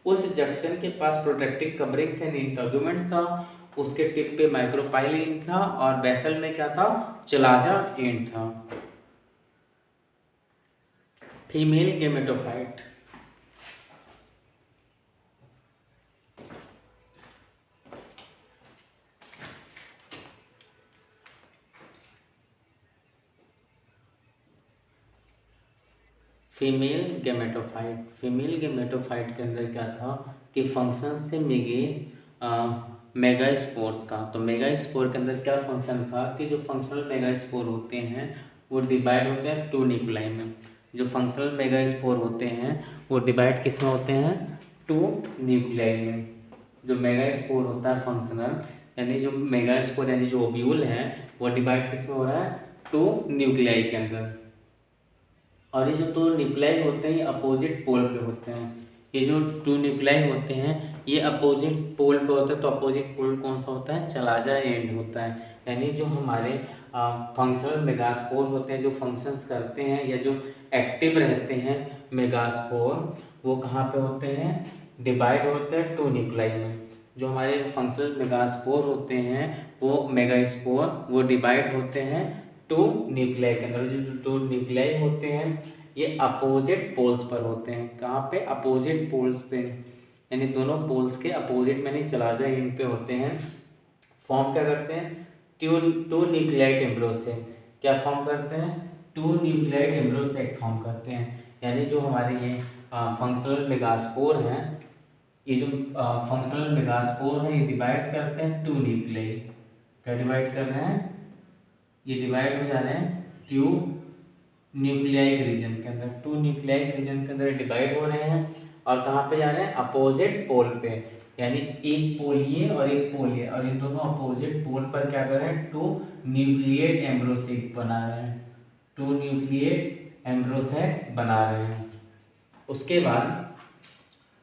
उस जंक्शन के पास प्रोटेक्टिव कवरिंग थे, इंटेगुमेंट्स था, उसके टिप पे माइक्रोपाइल एंड था, और बेसल में क्या था, चलाजा एंड था। फीमेल गेमेटोफाइट, फीमेल गेमेटोफाइट के अंदर क्या था कि फंक्शंस थे मेगास्पोर्स का। तो मेगास्पोर के अंदर क्या फंक्शन था कि जो फंक्शनल मेगास्पोर होते हैं वो डिवाइड होते हैं 2 न्यूक्लाई में। जो फंक्शनल मेगास्पोर होते हैं वो डिवाइड किस में होते हैं, 2 न्यूक्लाई में। जो मेगास्पोर होता है फंक्शनल, यानी जो मेगास्पोर यानी जो ओव्यूल है वो डिवाइड किस में हो रहा है, 2 न्यूक्लाई के अंदर। और ये जो 2 न्यूक्लाई होते हैं ये अपोजिट पोल पे होते हैं। ये जो 2 न्यूक्लाई होते हैं ये अपोजिट पोल पे होते हैं। तो अपोजिट पोल कौन सा होता है, चलाजा एंड होता है। यानी जो हमारे फंक्शनल मेगास्पोर होते हैं, जो फंक्शंस करते हैं या जो एक्टिव रहते हैं मेगास्पोर, वो कहाँ पे होते हैं, डिवाइड होते हैं 2 न्यूक्लाई में। जो हमारे फंक्शनल मेगास्पोर होते हैं वो मेगास्पोर वो डिवाइड होते हैं 2 न्यूक्लियाई के अंदर। जो 2 न्यूक्लियाई होते हैं ये अपोजिट पोल्स पर होते हैं। कहाँ पे, अपोजिट पोल्स पे, यानी दोनों पोल्स के अपोजिट में नहीं चलाजा इन पे होते हैं। फॉर्म क्या करते हैं, 2 न्यूक्लियाइड एम्ब्रियो से क्या फॉर्म करते हैं, 2 न्यूक्लियाइड एम्ब्रियो सेट फॉर्म करते हैं। यानी जो हमारे ये फंक्शनल मेगास्पोर हैं, ये जो फंक्शनल मेगास्पोर हैं ये डिवाइड करते हैं 2 न्यूक्लियाई। क्या डिवाइड कर रहे हैं, ये डिवाइड हो जा रहे हैं 2 न्यूक्लियाई रीजन के अंदर। 2 न्यूक्लियाई रीजन के अंदर डिवाइड हो रहे हैं, और कहाँ पे जा रहे हैं, अपोजिट पोल पे। यानी एक पोल ये और एक पोल ये, और इन दोनों अपोजिट पोल पर क्या कर रहे हैं, 2 न्यूक्लिएट एम्ब्रियो सेट बना रहे हैं। 2 न्यूक्लिएट एम्ब्रियो सेट बना रहे हैं। उसके बाद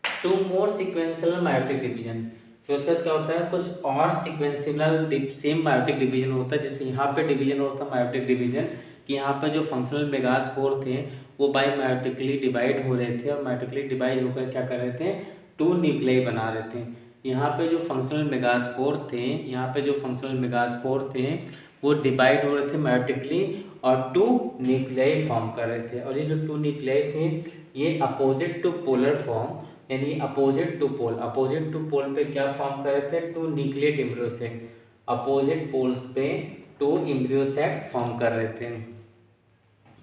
2 मोर सिक्वेंशियल मायोटिक डिवीजन। फिर उसके बाद क्या होता है, कुछ और सिक्वेंशियल सेम मायोटिक डिवीजन होता है। जैसे यहाँ पे डिवीजन होता है मायोटिक डिवीजन, कि यहाँ पे जो फंक्शनल मेगास्पोर थे वो बाई मायोटिकली डिवाइड हो रहे थे, और मायोटिकली डिवाइड होकर क्या कर रहे थे, 2 न्यूक्लियाई बना रहे थे। यहाँ पे जो फंक्शनल मेगास्पोर थे, यहाँ पे जो फंक्शनल मेगास्पोर थे वो डिवाइड हो रहे थे मायोटिकली, और 2 न्यूक्लियाई फॉर्म कर रहे थे। और ये जो 2 न्यूक्लियाई थे ये अपोजिट टू पोलर फॉर्म, यानी अपोजिट टू पोल पे क्या फॉर्म कर रहे थे, 2 nucleate embryo set. Opposite poles पे 2 एम्ब्रियो सेट फॉर्म कर रहे थे।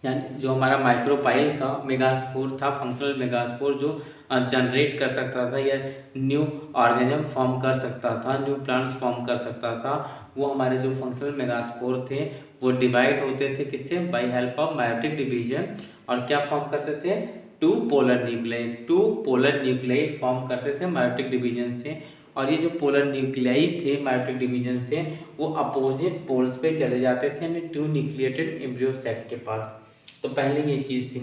यानी जो हमारा माइक्रोपाइल था, मेगास्पोर था, फंक्शनल मेगास्पोर जो जनरेट कर सकता था या न्यू ऑर्गेनिज्म फॉर्म कर सकता था, न्यू प्लांट्स फॉर्म कर सकता था, वो हमारे जो फंक्शनल मेगास्पोर थे वो डिवाइड होते थे किससे, by help of meiotic division. और क्या फॉर्म करते थे, टू पोलर न्यूक्लियाई फॉर्म करते थे मेयोटिक डिवीजन से। और ये जो पोलर न्यूक्लियाई थे मेयोटिक डिवीजन से, वो अपोजिट पोल्स पे चले जाते थे, यानी टू न्यूक्लिएटेड एम्ब्रियो सेक के पास। तो पहले ये चीज़ थी।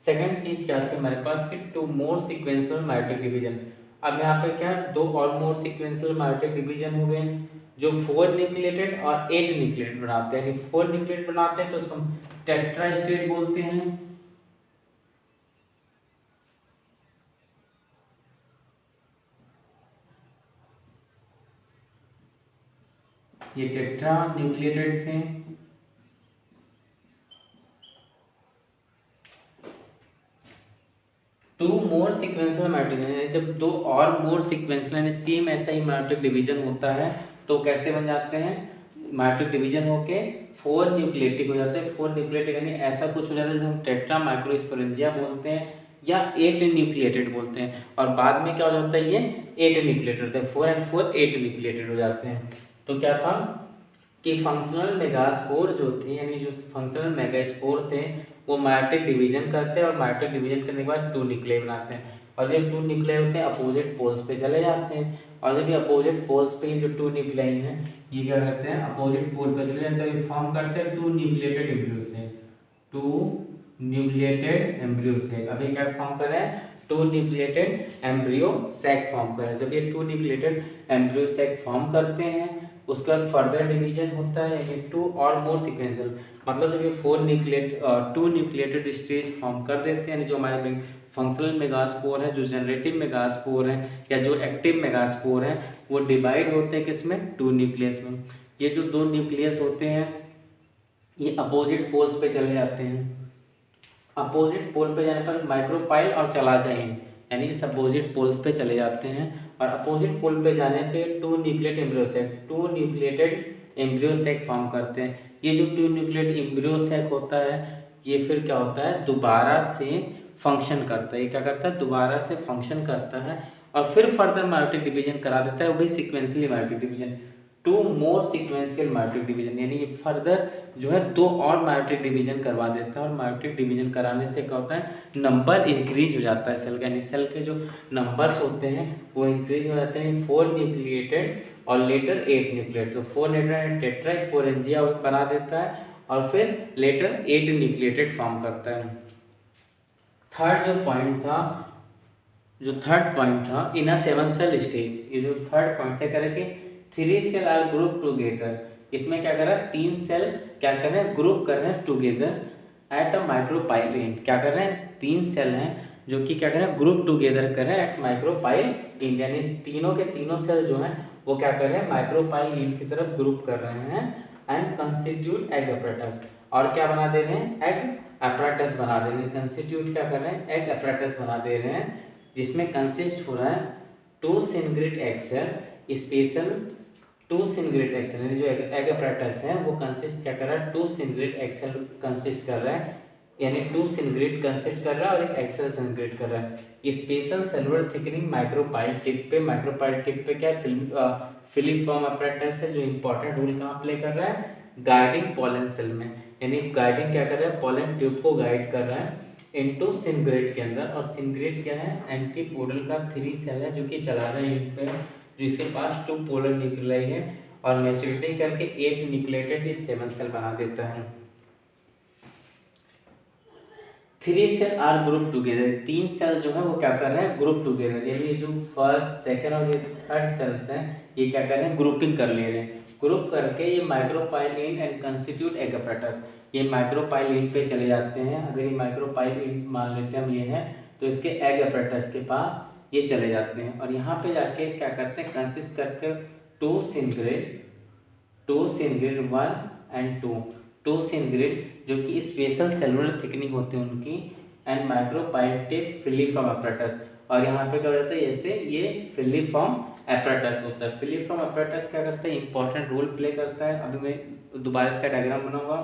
सेकंड चीज़ क्या थी हमारे पास कि two more sequential meiotic division. अब यहाँ पे क्या, दो और मोर सिक्वेंशियल मेयोटिक डिवीजन हो गए जो 4 न्यूक्लिएटेड और 8 न्यूक्लिएटेड बनाते हैं। यानी 4 न्यूक्लिएटेड बनाते हैं तो उसको हम टेट्रास्टेट बोलते हैं। ये टेट्रा न्यूक्लिएटेड थे। Two more sequential meiotic division, जब दो और मोर सिक्वेंशियल यानी सेम ऐसा ही मेयोटिक डिवीजन होता है तो कैसे बन जाते हैं, मेयोटिक डिवीजन होके 4 न्यूक्लिएटिक हो जाते हैं। 4 न्यूक्लिएटिक यानी ऐसा कुछ हो जाता है जिसे हम टेट्रा माइक्रोस्पोरेंजिया बोलते हैं या 8 न्यूक्लिएटेड बोलते हैं। और बाद में क्या हो जाता है, ये 8 न्यूक्लिएटेड होते हैं, 4 and 4 8 न्यूक्लिएटेड हो जाते हैं। तो क्या था कि फंक्शनल मेगास्पोर जो थे, यानी जो फंक्शनल मेगास्पोर थे वो मेयोटिक डिवीजन करते हैं और मेयोटिक डिवीजन करने के बाद 2 न्यूक्लियाई बनाते हैं। और जब 2 न्यूक्लियाई होते हैं अपोजिट पोल्स पे चले जाते हैं। और जब ये अपोजिट पोल्स पे जो 2 न्यूक्लियाई हैं ये क्या करते हैं, अपोजिट पोल पे चले जाते हैं, फॉर्म करते हैं 2 न्यूक्लिएटेड एम्ब्रियो से, 2 न्यूक्लिएटेड एम्ब्रियो से। अभी क्या फॉर्म कर रहे हैं, 2 न्यूक्लिएटेड एम्ब्रियो सैक फॉर्म कर रहे हैं। जब ये 2 न्यूक्लिएटेड एम्ब्रियो सैक फॉर्म करते हैं उसके बाद फर्दर डिवीजन होता है, ये 2 और मोर सिक्वेंशियल, मतलब जब ये 2 न्यूक्लिएटेड स्टेज फॉर्म कर देते हैं, यानी जो हमारे फंक्शनल मेगास्पोर है, जो जनरेटिव मेगास्पोर है या जो एक्टिव मेगास्पोर है, वो डिवाइड होते हैं किसमें, 2 न्यूक्लियस में। ये जो 2 न्यूक्लियस होते हैं ये अपोजिट पोल्स पे चले जाते हैं। अपोजिट पोल पे जाने पर माइक्रोपाइल और चला जाएंगे, यानी इस अपोजिट पोल्स पे चले जाते हैं। और अपोजिट पोल पे जाने पे 2 nucleated embryo sac, 2 nucleated embryo sac form करते हैं। ये जो 2 न्यूक्लिएटेड एम्ब्रियो सेक होता है ये फिर क्या होता है, दोबारा से फंक्शन करता है। ये क्या करता है, दोबारा से फंक्शन करता है और फिर फर्दर मेयोटिक डिवीजन करा देता है, वो भी सिक्वेंशियली मेयोटिक डिवीजन, 2 मोर सिक्वेंशियल मेयोटिक डिवीजन, यानी ये फर्दर जो है 2 और मेयोटिक डिवीजन करवा देता है। और मेयोटिक डिवीजन कराने से क्या होता है, नंबर इंक्रीज हो जाता है सेल का, यानी सेल के जो नंबर्स होते हैं वो इंक्रीज हो जाते हैं। 4 न्यूक्लिएटेड और लेटर 8 न्यूक्लिएटेड, तो 4 न्यूक्लिएटेड टेट्रास्पोरेंजिया बना देता है और फिर लेटर 8 न्यूक्लिएटेड फॉर्म करता है। थर्ड पॉइंट था इन अ 7 सेल स्टेज, ये जो थर्ड पॉइंट है करें कि 3 सेल आर ग्रुप टुगेदर। इसमें क्या कर रहा है, 3 सेल क्या कर रहे हैं, ग्रुप कर रहे हैं together at a micropyle and. क्या कर रहे हैं, 3 सेल हैं जो कि क्या कर रहे हैं, ग्रुप टुगेदर कर रहे हैं एट माइक्रोपाइल एंड, यानी तीनों के तीनों सेल जो हैं वो क्या कर रहे हैं, माइक्रोपाइल एंड की तरफ ग्रुप कर रहे हैं एंड कंस्टिट्यूट एग अपरेटस। और क्या बना दे रहे हैं, एग अपरेटस बना दे रहे हैं। कंस्टिट्यूट क्या कर रहे हैं, एग अपरेटस बना दे रहे हैं, जिसमें कंसिस्ट हो रहा है 2 synergid egg cell, special 2 synergid egg cell, यानी जो एग अपरेटस है वो कंसिस्ट क्या कर रहा है, 2 सिंग्रेट एग सेल कंसिस्ट कर रहा है, यानी 2 सिंग्रेट कंसिस्ट कर रहा है और एक एक्स सेल सिंग्रेट कर रहा है। Special cellular thickening micropyle tip पे क्या है, फिलीफॉर्म अपरेटस है जो इंपॉर्टेंट रोल कहाँ प्ले कर रहा है, गाइडिंग पॉलन सेल में, यानी गाइडिंग क्या कर रहा है, पॉलन ट्यूब को गाइड कर रहा है इनटू सिनग्रेट के अंदर। और सिनग्रेट क्या है, एंटीपोडल का 3 सेल है जो कि चला रहा है इन पे, जिसके पास 2 पोलर न्यूक्लियाई है और मैच्योरिटी करके 8 न्यूक्लिएटेड इस 7 सेल बना देता है। 3 cell are group together, 3 cell जो है वो क्या कर रहे हैं, ग्रुप टुगेदर, यानी जो फर्स्ट सेकंड और ये थर्ड सेल्स हैं ये क्या कर रहे हैं, ग्रुपिंग कर ले रहे हैं। ग्रुप करके ये माइक्रोपाइलिन एंड कंस्टिट्यूट एग अपरेटस, ये माइक्रोपाइलिन पे चले जाते हैं। अगर ये माइक्रोपाइलिन मान लेते हैं हम ये है तो इसके एग अपरेटस के पास ये चले जाते हैं और यहाँ पे जाके क्या करते हैं, कंसिस्ट करते हैं 2 सिनग्रेड 1 एंड 2 सिनग्रेड जो कि स्पेशल सेलुलर थिकनिंग होती है उनकी एंड माइक्रोपाइलेटिव फिलीफॉर्म अपरेटस। और यहाँ पे क्या हो जाता है, जैसे ये फिलीफॉर्म अपरेटस होता है। फिलीफॉर्म अपरेटस क्या करता है, इंपॉर्टेंट रोल प्ले करता है। अभी मैं दोबारा इसका डायग्राम बनाऊंगा।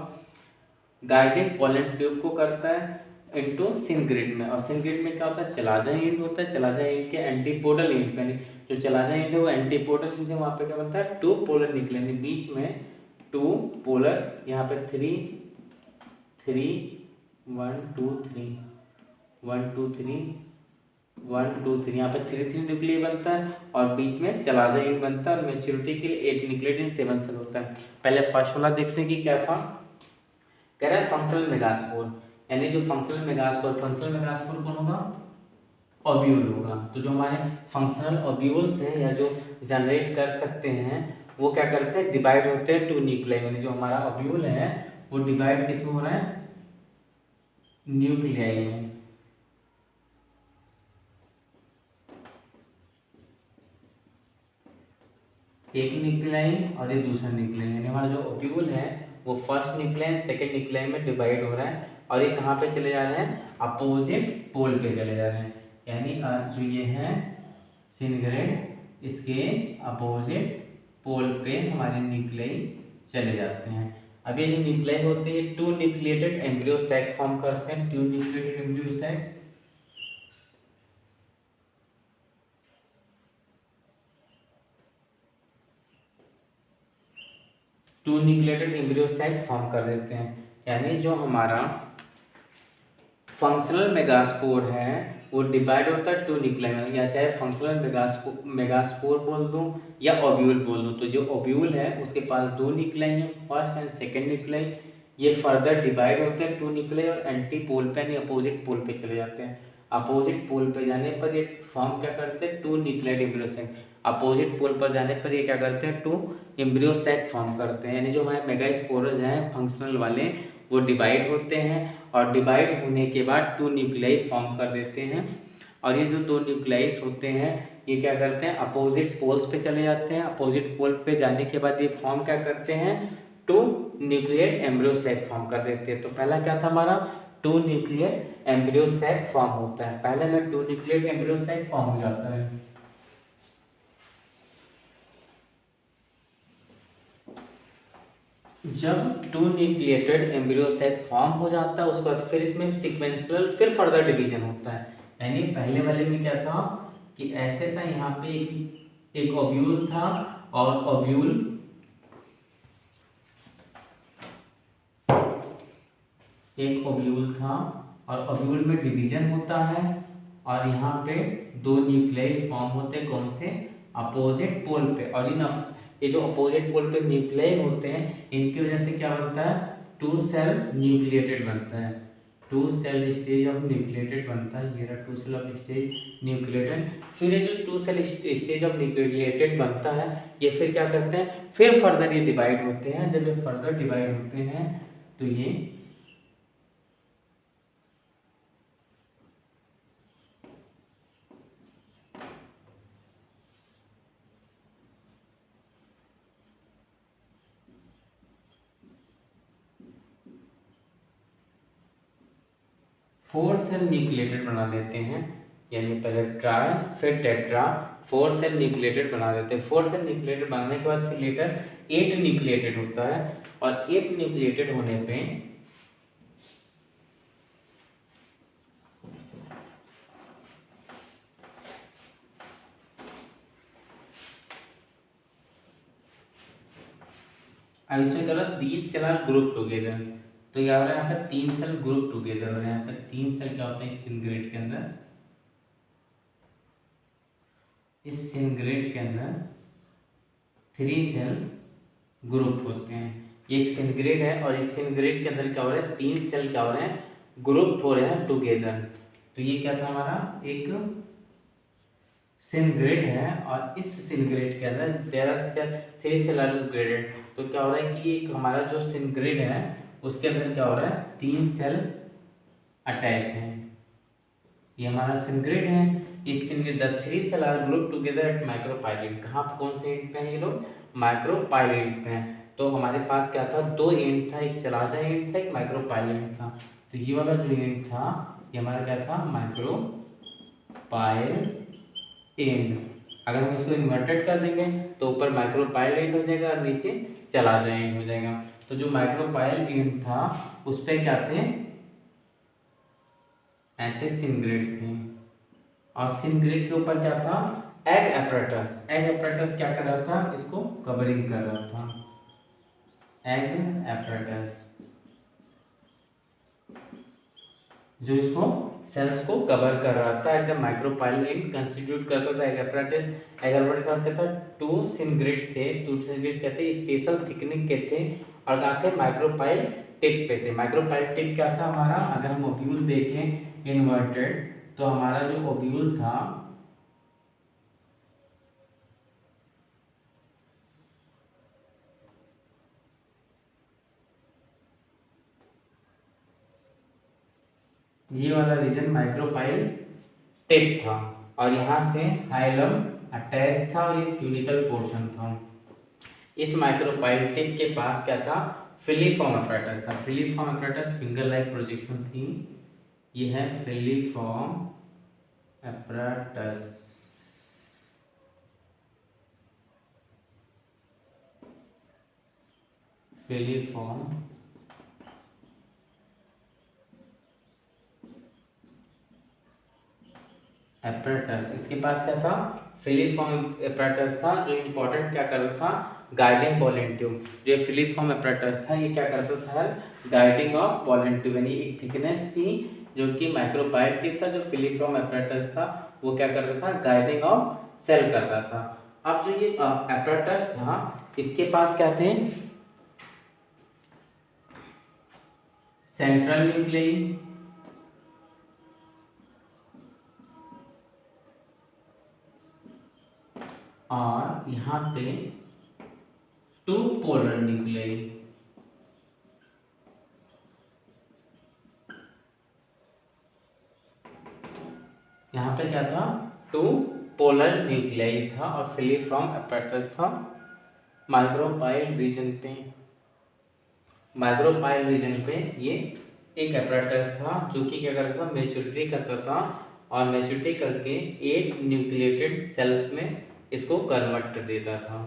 गाइडिंग पोलन ट्यूब को करता है इनटू सिनग्रिड में, और सिनग्रिड में क्या होता है, चलाजा एंड होता है। चलाजा एंड के एंटीपोडल एंड पे, जो चलाजा एंड है वो एंटीपोडल एंड से, वहाँ पे क्या बनता है, टू पोलर निकलेंगे बीच में, टू पोलर, यहाँ पे 3 1 2 3 1 2 3 1 2 3, यहाँ पे 3 न्यूक्लियस बनता है और बीच में चलाजा एंड बनता है, और मैच्योरिटी के लिए 8 न्यूक्लियस 7 सेल होता है। पहले फर्स्ट वाला देखने की क्या था, कह रहा है फंक्शनल मेगास्पोर, यानी जो फंक्शनल मेगास्पोर कौन होगा, ओब्यूल होगा। तो जो हमारे फंक्शनल ओब्यूल्स हैं या जो जनरेट कर सकते हैं वो क्या करते हैं, डिवाइड होते हैं 2 न्यूक्लियाई, यानी जो हमारा ओब्यूल है वो डिवाइड किस में हो रहा है, न्यूक्लियाई में। एक न्यूक्लियाई और एक दूसरा न्यूक्लियाई, यानी हमारा जो ओब्यूल है वो फर्स्ट न्यूक्लियाई सेकेंड न्यूक्लियाई में डिवाइड हो रहा है, और ये कहाँ पे चले जा रहे हैं, अपोजिट पोल पे चले जा रहे हैं। यानी जो ये है सिनग्रेड, इसके अपोजिट पोल पे हमारे न्यूक्लियाई चले जाते हैं। अब ये जो न्यूक्लियाई होते हैं 2 न्यूक्लिएटेड एम्ब्रियो सैक फॉर्म करते हैं, 2 nucleated embryo sac, two nucleated embryo sac form कर देते हैं। यानी जो हमारा फंक्शनल मेगास्पोर है वो डिवाइड होता है 2 न्यूक्लियाई में, या चाहे फंक्शनल मेगास्पोर बोल दूं या ओब्यूल बोल दूं। तो जो ओब्यूल है उसके पास 2 न्यूक्लियाई हैं, फर्स्ट एंड सेकेंड न्यूक्लियाई, ये फर्दर डिवाइड होते हैं 2 न्यूक्लियाई और एंटी पोल पे यानी अपोजिट पोल पे चले जाते हैं। अपोजिट पोल पे जाने पर ये फॉर्म क्या करते हैं, 2 nucleated embryo sac. Opposite pole पर जाने पर ये क्या करते हैं, 2 एम्ब्रियो सैक फॉर्म करते हैं। यानी जो हमारे मेगास्पोरस हैं फंक्शनल वाले वो डिवाइड होते हैं, और डिवाइड होने के बाद 2 न्यूक्लियाई फॉर्म कर देते हैं। और ये जो 2 न्यूक्लियाइस होते हैं ये क्या करते हैं, अपोजिट पोल्स पे चले जाते हैं। अपोजिट पोल पे जाने के बाद ये फॉर्म क्या करते हैं, 2 न्यूक्लिएट एम्ब्रियो सैक फॉर्म कर देते हैं। तो पहला क्या था हमारा, 2 न्यूक्लिएट एम्ब्रियो सैक फॉर्म होता है, पहले में 2 न्यूक्लिएट एम्ब्रियो सैक फॉर्म हो जाता है। जब 2 न्यूक्लिएटेड एम्ब्रियो सैक फॉर्म हो जाता है उसके बाद फिर इसमें सीक्वेंशियल फिर फर्दर डिवीजन होता है। यानी पहले वाले में क्या था कि ऐसे था, यहाँ पे एक ओब्यूल था, और ओब्यूल था और ओब्यूल में डिवीजन होता है, और यहाँ पे 2 न्यूक्लियाई फॉर्म होते हैं, कौन से, अपोजिट पोल पे। और ये जो अपोजिट पोल पे न्यूक्लियाई होते हैं इनकी वजह से क्या बनता है, 2 सेल न्यूक्लिएटेड बनता है, 2 सेल स्टेज ऑफ न्यूक्लिएटेड बनता है। ये रहा 2 सेल ऑफ स्टेज न्यूक्लिएटेड। फिर ये जो 2 सेल स्टेज ऑफ न्यूक्लिएटेड बनता है ये फिर क्या करते हैं, फिर फर्दर ये डिवाइड होते हैं। जब ये फर्दर डिवाइड होते हैं तो ये 4 सेल न्यूक्लिएटेड बना देते हैं। यानी पहले ट्राई फिर टेट्रा, 4 सेल न्यूक्लिएटेड बना देते हैं। 4 सेल न्यूक्लिएटेड बनाने के बाद फिर लेटर 8 न्यूक्लिएटेड होता है, और 8 न्यूक्लिएटेड होने पे अब इसमें क्या होता है, 30 सेल आर ग्रुप टुगेदर। तो क्या हो रहा है, यहाँ पे 3 सेल ग्रुप टुगेदर हो रहे हैं। यहाँ पे 3 सेल क्या होते हैं इस सिनग्रेड के अंदर, इस सिनग्रेड के अंदर 3 सेल ग्रुप होते हैं। ये एक सिनग्रेड है और इस सिनग्रेड के अंदर क्या हो रहा है, 3 सेल क्या हो रहे हैं, ग्रुप हो रहे हैं टुगेदर। तो ये क्या था हमारा, एक सिनग्रेड है, और इस सिनग्रेड के अंदर there are 3 cell are graded. तो क्या हो रहा है कि एक हमारा जो सिनग्रेड है उसके अंदर क्या हो रहा है, 3 सेल अटैच हैं। ये हमारा सिनग्रेड है, इस synergid the 3 cell are group together at micropylar. कहाँ कौन से एंड पे हैं ये लोग, माइक्रोपाइलेट पे हैं। तो हमारे पास क्या था, 2 एंड था, एक चलाजा एंड था, एक माइक्रोपाइलेट था। तो ये वाला जो एंड था ये हमारा क्या था, माइक्रोपाइल एंड। अगर हम इसको इन्वर्टेड कर देंगे तो ऊपर माइक्रोपाइल एंड हो जाएगा और नीचे चला जाए, हो जाएगा। तो जो माइक्रोपाइल एंड था उस पे क्या थे, ऐसे सिनग्रेड थे, और सिनग्रेड के ऊपर क्या था, एग एपरेटस। एग एपरेटस क्या कर रहा था, इसको कवरिंग कर रहा था, एग एपरेटस जो इसको सेल्स को कवर कर रहा था। At the micropyle and constitute करता था एग एपरेटस। एग एपरेटस क्या था, टू सिनग्रेड्स थे, टू सिनग्रेड्स कहते स्पेशल थिकनिंग के थे, और कहाँ थे, माइक्रोपाइल टिप पे थे। माइक्रोपाइल टिप क्या था हमारा, अगर हम ओब्यूल देखें इन्वर्टेड, तो हमारा जो ओब्यूल था ये वाला रीजन माइक्रोपाइल टिप था, और यहाँ से हाइलम अटैच था, और ये फ्यूनिकल पोर्शन था। इस माइक्रोपाइल टिप के पास क्या था, फिलीफॉर्म एपरेटस था। Filiform apparatus finger like projection थी, ये है फिलीफॉर्म एपरेटस। फिलीफॉर्म एपरेटस, इसके पास क्या था, फिलीफॉर्म एपरेटस था, जो इम्पोर्टेंट क्या करता था, गाइडिंग पॉलन ट्यूब। जो फिलीफॉर्म एपरेटस था ये क्या करता था, गाइडिंग ऑफ पॉलन ट्यूब, यानी एक थिकनेस थी जो कि माइक्रोपाइल टिप था, जो फिलीफॉर्म एपरेटस था वो क्या करता था, गाइडिंग ऑफ सेल करता था। अब जो ये एपरेटस था इसके पास क्या थे, सेंट्रल न्यूक्लियई, और यहाँ पे टू पोलर न्यूक्लियई। यहाँ पे क्या था, टू पोलर न्यूक्लियई था, और फिलीफॉर्म एपरेटस था माइक्रोपाइल रीजन पे। माइक्रोपाइल रीजन पे ये एक एपरेटस था जो कि क्या करता था, मैच्योरिटी करता था, और मैच्योरिटी करके 8 न्यूक्लिएटेड सेल्स में इसको कन्वर्ट कर देता था।